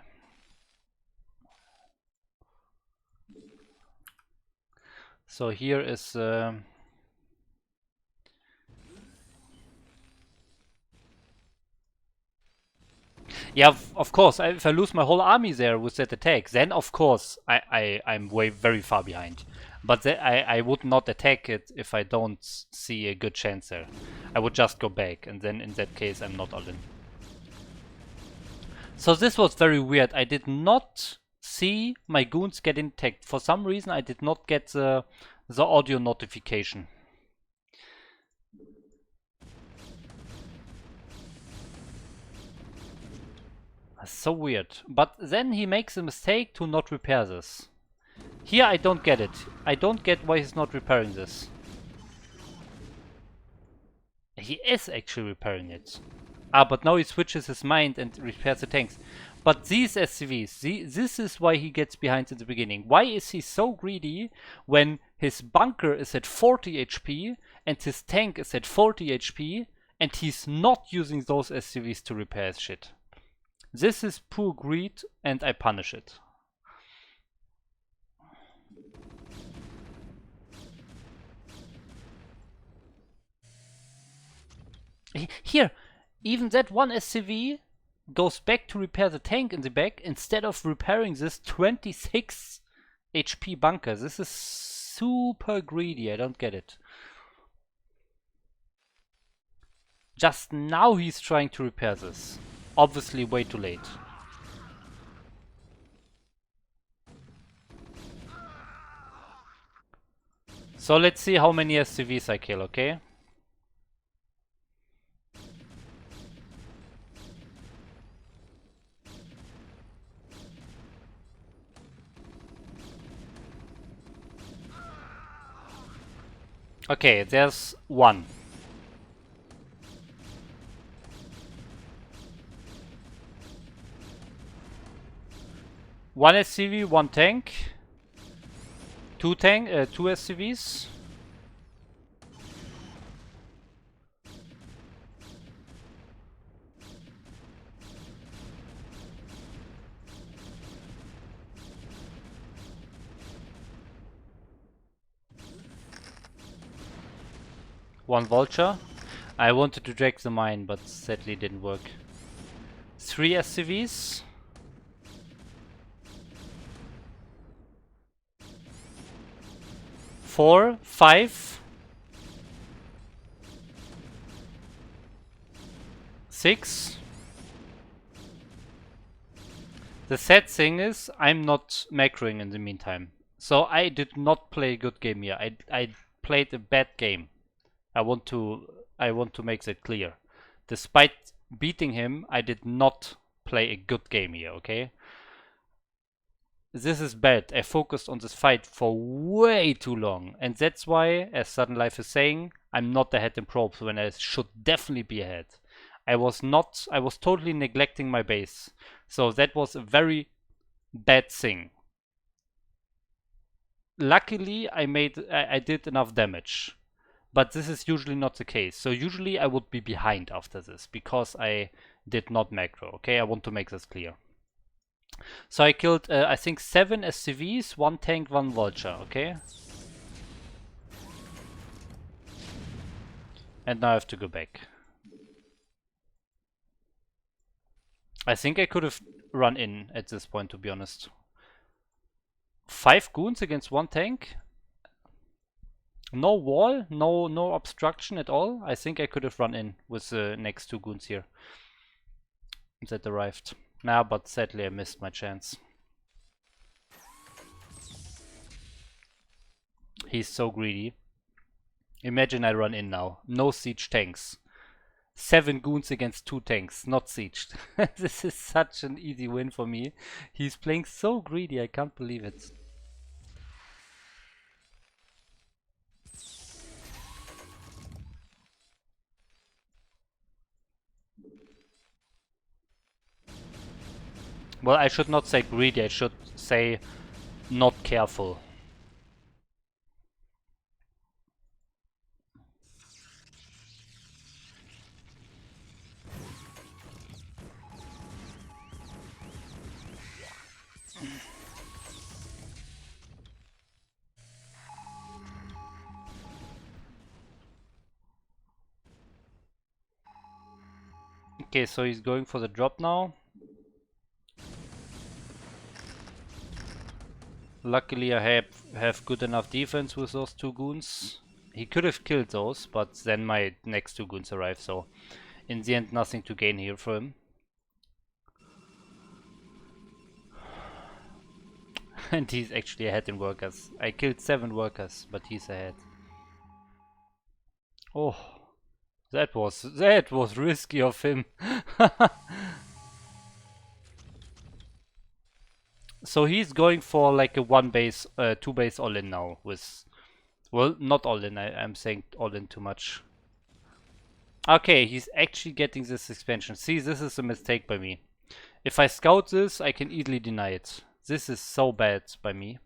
Speaker 1: So here is... yeah, of course, if I lose my whole army there with that attack, then of course I'm very far behind. But I would not attack it if I don't see a good chance there. I would just go back, and then in that case I'm not all in. So this was very weird. I did not see my goons getting attacked. For some reason I did not get the audio notification. So weird. But then he makes a mistake to not repair this. Here I don't get it. I don't get why he's not repairing this. He is actually repairing it. Ah, but now he switches his mind and repairs the tanks. But these SCVs, this is why he gets behind in the beginning. Why is he so greedy when his bunker is at 40 HP and his tank is at 40 HP and he's not using those SCVs to repair his shit? This is pure greed and I punish it. Here, even that one SCV goes back to repair the tank in the back instead of repairing this 26 HP bunker. This is super greedy, I don't get it. Just now he's trying to repair this. Obviously way too late. So let's see how many SCVs I kill, okay? Okay, there's one. One SCV, one tank. Two SCVs. One vulture. I wanted to drag the mine, but sadly didn't work. 3 SCVs. Four, 5. 6. The sad thing is, I'm not macroing in the meantime. So I did not play a good game here. I played a bad game. I want to make that clear. Despite beating him, I did not play a good game here, okay? This is bad. I focused on this fight for way too long. And that's why, as Sudden Life is saying, I'm not ahead in probes when I should definitely be ahead. I was totally neglecting my base. So that was a very bad thing. Luckily, I did enough damage. But this is usually not the case. So usually I would be behind after this because I did not macro. Okay, I want to make this clear. So I killed, I think, 7 SCVs, 1 tank, 1 vulture. Okay. And now I have to go back. I think I could have run in at this point, to be honest. 5 goons against 1 tank? No wall, no obstruction at all. I think I could have run in with the next 2 goons here that arrived. Nah, but sadly I missed my chance. He's so greedy. Imagine I run in now. No siege tanks. 7 goons against 2 tanks, not sieged. This is such an easy win for me. He's playing so greedy, I can't believe it. Well, I should not say greedy, I should say not careful. Okay, so he's going for the drop now. Luckily I have good enough defense with those 2 goons. He could have killed those, but then my next 2 goons arrive, so in the end nothing to gain here for him. And he's actually ahead in workers. I killed 7 workers, but he's ahead. Oh, that was risky of him. So he's going for like a 1 base, 2 base all in now with, well, not all in. I'm saying all in too much. Okay, he's actually getting this expansion. See, this is a mistake by me. If I scout this, I can easily deny it. This is so bad by me.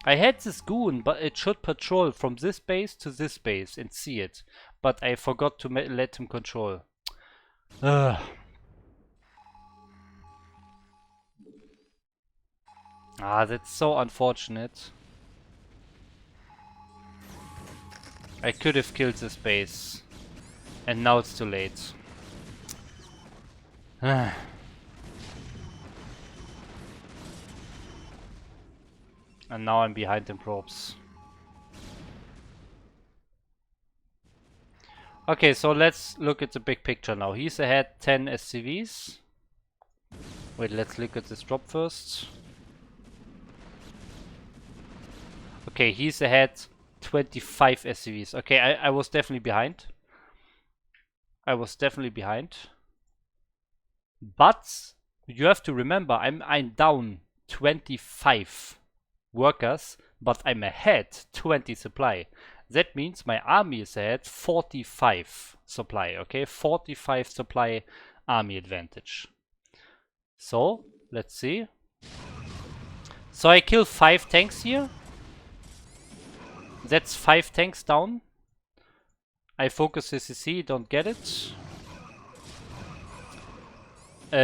Speaker 1: I had this goon, but it should patrol from this base to this base and see it. But I forgot to let him control. Ugh. Ah, that's so unfortunate. I could have killed this base. And now it's too late. And now I'm behind in probes. Okay, so let's look at the big picture now. He's ahead 10 SCVs. Wait, let's look at this drop first. Okay, he's ahead 25 SCVs. Okay, I was definitely behind. I was definitely behind. But you have to remember, I'm down 25 workers, but I'm ahead 20 supply. That means my army is ahead 45 supply, okay? 45 supply army advantage. So, let's see. So I kill 5 tanks here. That's 5 tanks down. I focus CCC, don't get it.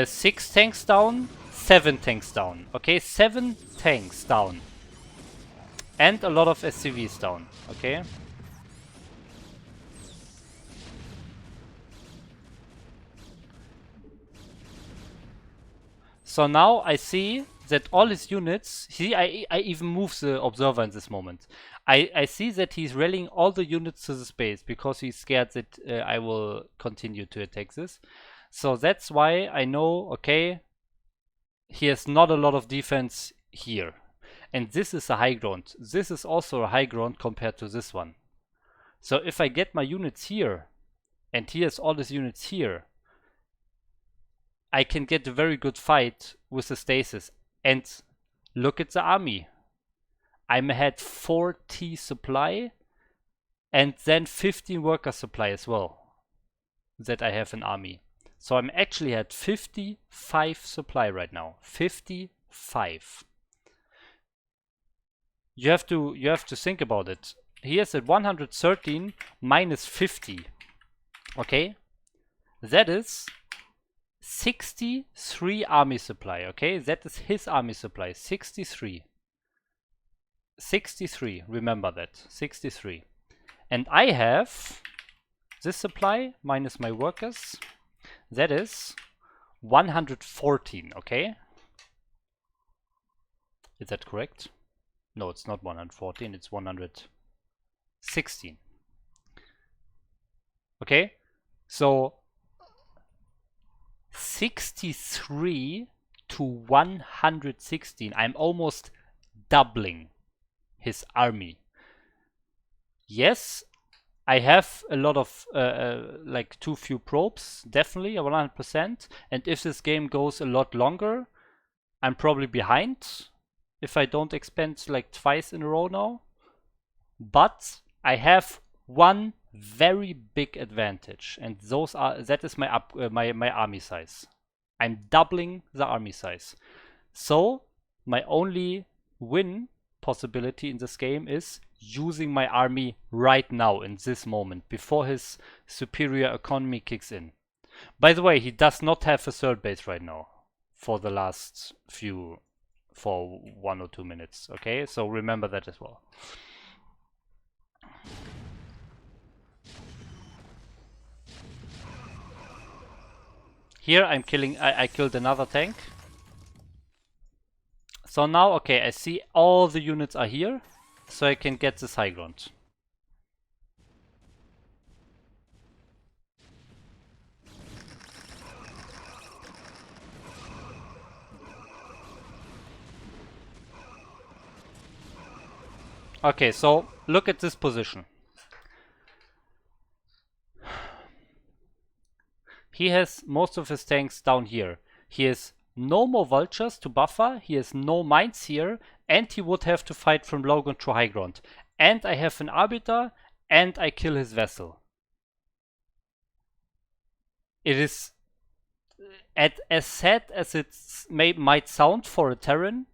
Speaker 1: 6 tanks down, 7 tanks down. Okay, 7 tanks down. And a lot of SCVs down, okay? So now I see that all his units, see, I even move the observer in this moment. I see that he's rallying all the units to the space because he's scared that I will continue to attack this. So that's why I know, okay, he has not a lot of defense here. And this is a high ground. This is also a high ground compared to this one. So if I get my units here, and he has all his units here, I can get a very good fight with the stasis. And look at the army. I'm ahead 40 supply, and then 15 worker supply as well that I have in army. So I'm actually at 55 supply right now. 55. You have to think about it. He is at 113 minus 50. Okay? That is 63 army supply, okay? That is his army supply, 63. 63, remember that, 63. And I have this supply minus my workers, that is 114, okay? Is that correct? No, it's not 114, it's 116. Okay, so 63 to 116. I'm almost doubling his army. Yes, I have a lot of like too few probes, definitely 100%. And if this game goes a lot longer, I'm probably behind if I don't expand like twice in a row now. But I have one very big advantage, and that is my my army size. I'm doubling the army size. So my only win possibility in this game is using my army right now in this moment before his superior economy kicks in. By the way, he does not have a third base right now for the last few, for 1 or 2 minutes. Okay, so remember that as well. Here I'm killing, I killed another tank. So now, okay, I see all the units are here, so I can get this high ground. Okay, so look at this position. He has most of his tanks down here. He has no more vultures to buffer, he has no mines here, and he would have to fight from low ground to high ground. And I have an arbiter, and I kill his vessel. It is as sad as it might sound for a Terran.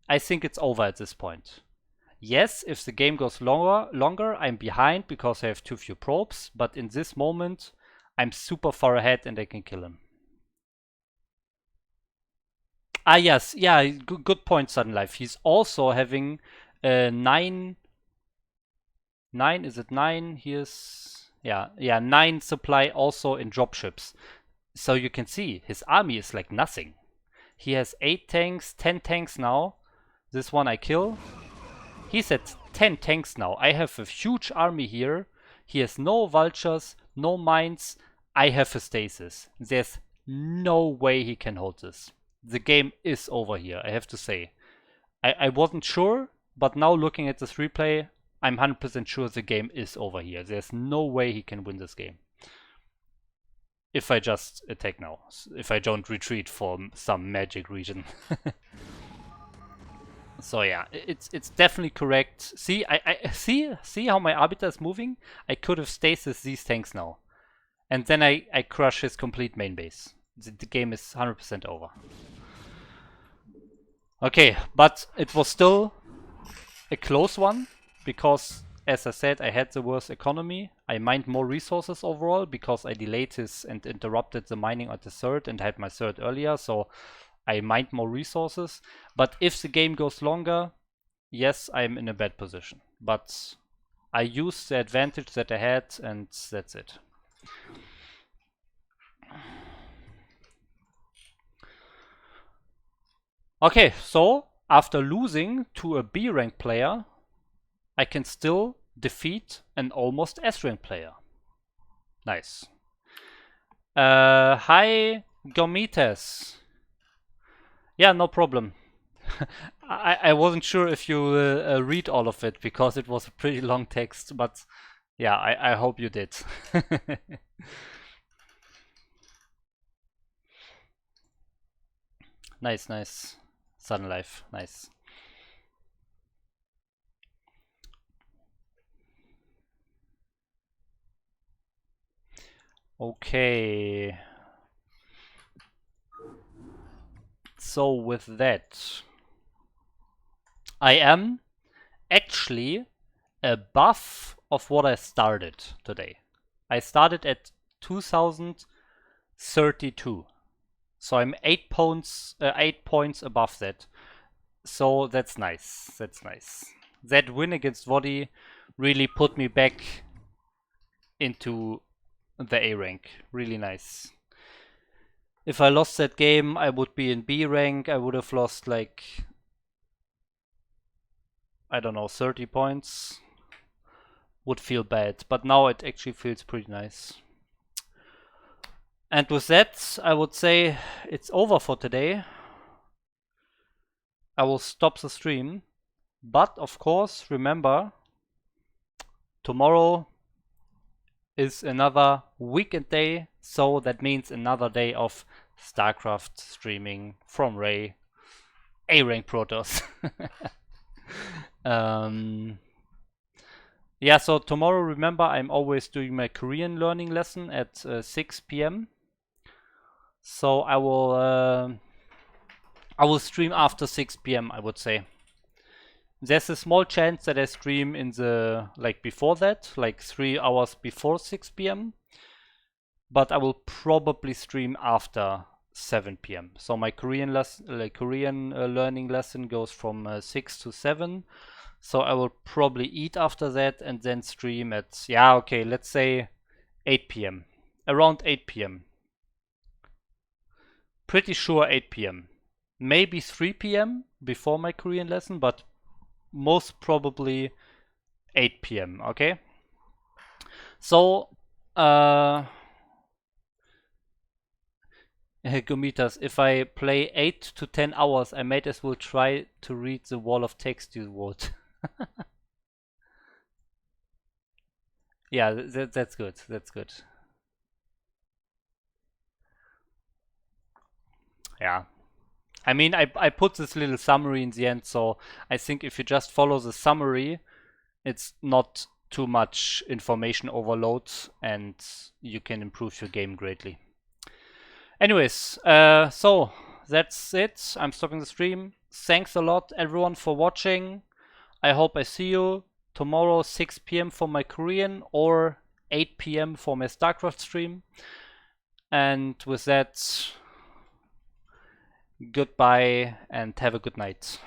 Speaker 1: I think it's over at this point. Yes, if the game goes longer, I'm behind because I have too few probes, but in this moment, I'm super far ahead and I can kill him. Ah, yes, yeah, good point, Sudden Life. He's also having 9, is it 9? Here's, yeah, 9 supply also in dropships. So you can see, his army is like nothing. He has 8 tanks, 10 tanks now. This one I kill. He's at 10 tanks now. I have a huge army here. He has no vultures, no mines. I have a stasis. There's no way he can hold this. The game is over here, I have to say. I wasn't sure, but now looking at this replay, I'm 100% sure the game is over here. There's no way he can win this game. If I just attack now. If I don't retreat for some magic region. So yeah, it's definitely correct. See, I see how my arbiter is moving? I could have stasis these tanks now. And then I crush his complete main base. The game is 100% over. Okay, but it was still a close one, because as I said, I had the worst economy. I mined more resources overall because I delayed his and interrupted the mining at the third and had my third earlier, so I mined more resources. But if the game goes longer, yes, I'm in a bad position. But I used the advantage that I had, and that's it. Okay, so after losing to a B rank player, I can still defeat an almost S rank player. Nice. Hi, Gomites. Yeah, no problem. I wasn't sure if you read all of it because it was a pretty long text, but yeah, I hope you did. Nice, nice. Sudden Life, nice. Okay. So with that, I am actually above of what I started today. I started at 2032. So I'm 8 points above that. So that's nice. That's nice. That win against Vodi really put me back into the A rank. Really nice. If I lost that game, I would be in B rank. I would have lost like, I don't know, 30 points. Would feel bad, but now it actually feels pretty nice. And with that, I would say it's over for today. I will stop the stream. But of course, remember, tomorrow is another weekend day. So that means another day of StarCraft streaming from Ray, A-Rank Protoss. Yeah, so tomorrow, remember, I'm always doing my Korean learning lesson at 6 p.m. So I will stream after 6 p.m. I would say. There's a small chance that I stream in the, like before that, like 3 hours before 6 p.m. but I will probably stream after 7 p.m. So my Korean learning lesson goes from 6 to 7. So I will probably eat after that and then stream at, yeah, okay, let's say 8 p.m. Around 8 p.m. Pretty sure 8 p.m. Maybe 3 p.m. before my Korean lesson, but most probably 8 p.m. Okay? So, Gomitas, if I play 8 to 10 hours, I might as well try to read the wall of text you wrote. Yeah, that's good. That's good. Yeah. I mean, I put this little summary in the end, so I think if you just follow the summary, it's not too much information overload and you can improve your game greatly. Anyways, so that's it. I'm stopping the stream. Thanks a lot, everyone, for watching. I hope I see you tomorrow, 6 p.m. for my Korean or 8 p.m. for my StarCraft stream. And with that, goodbye and have a good night.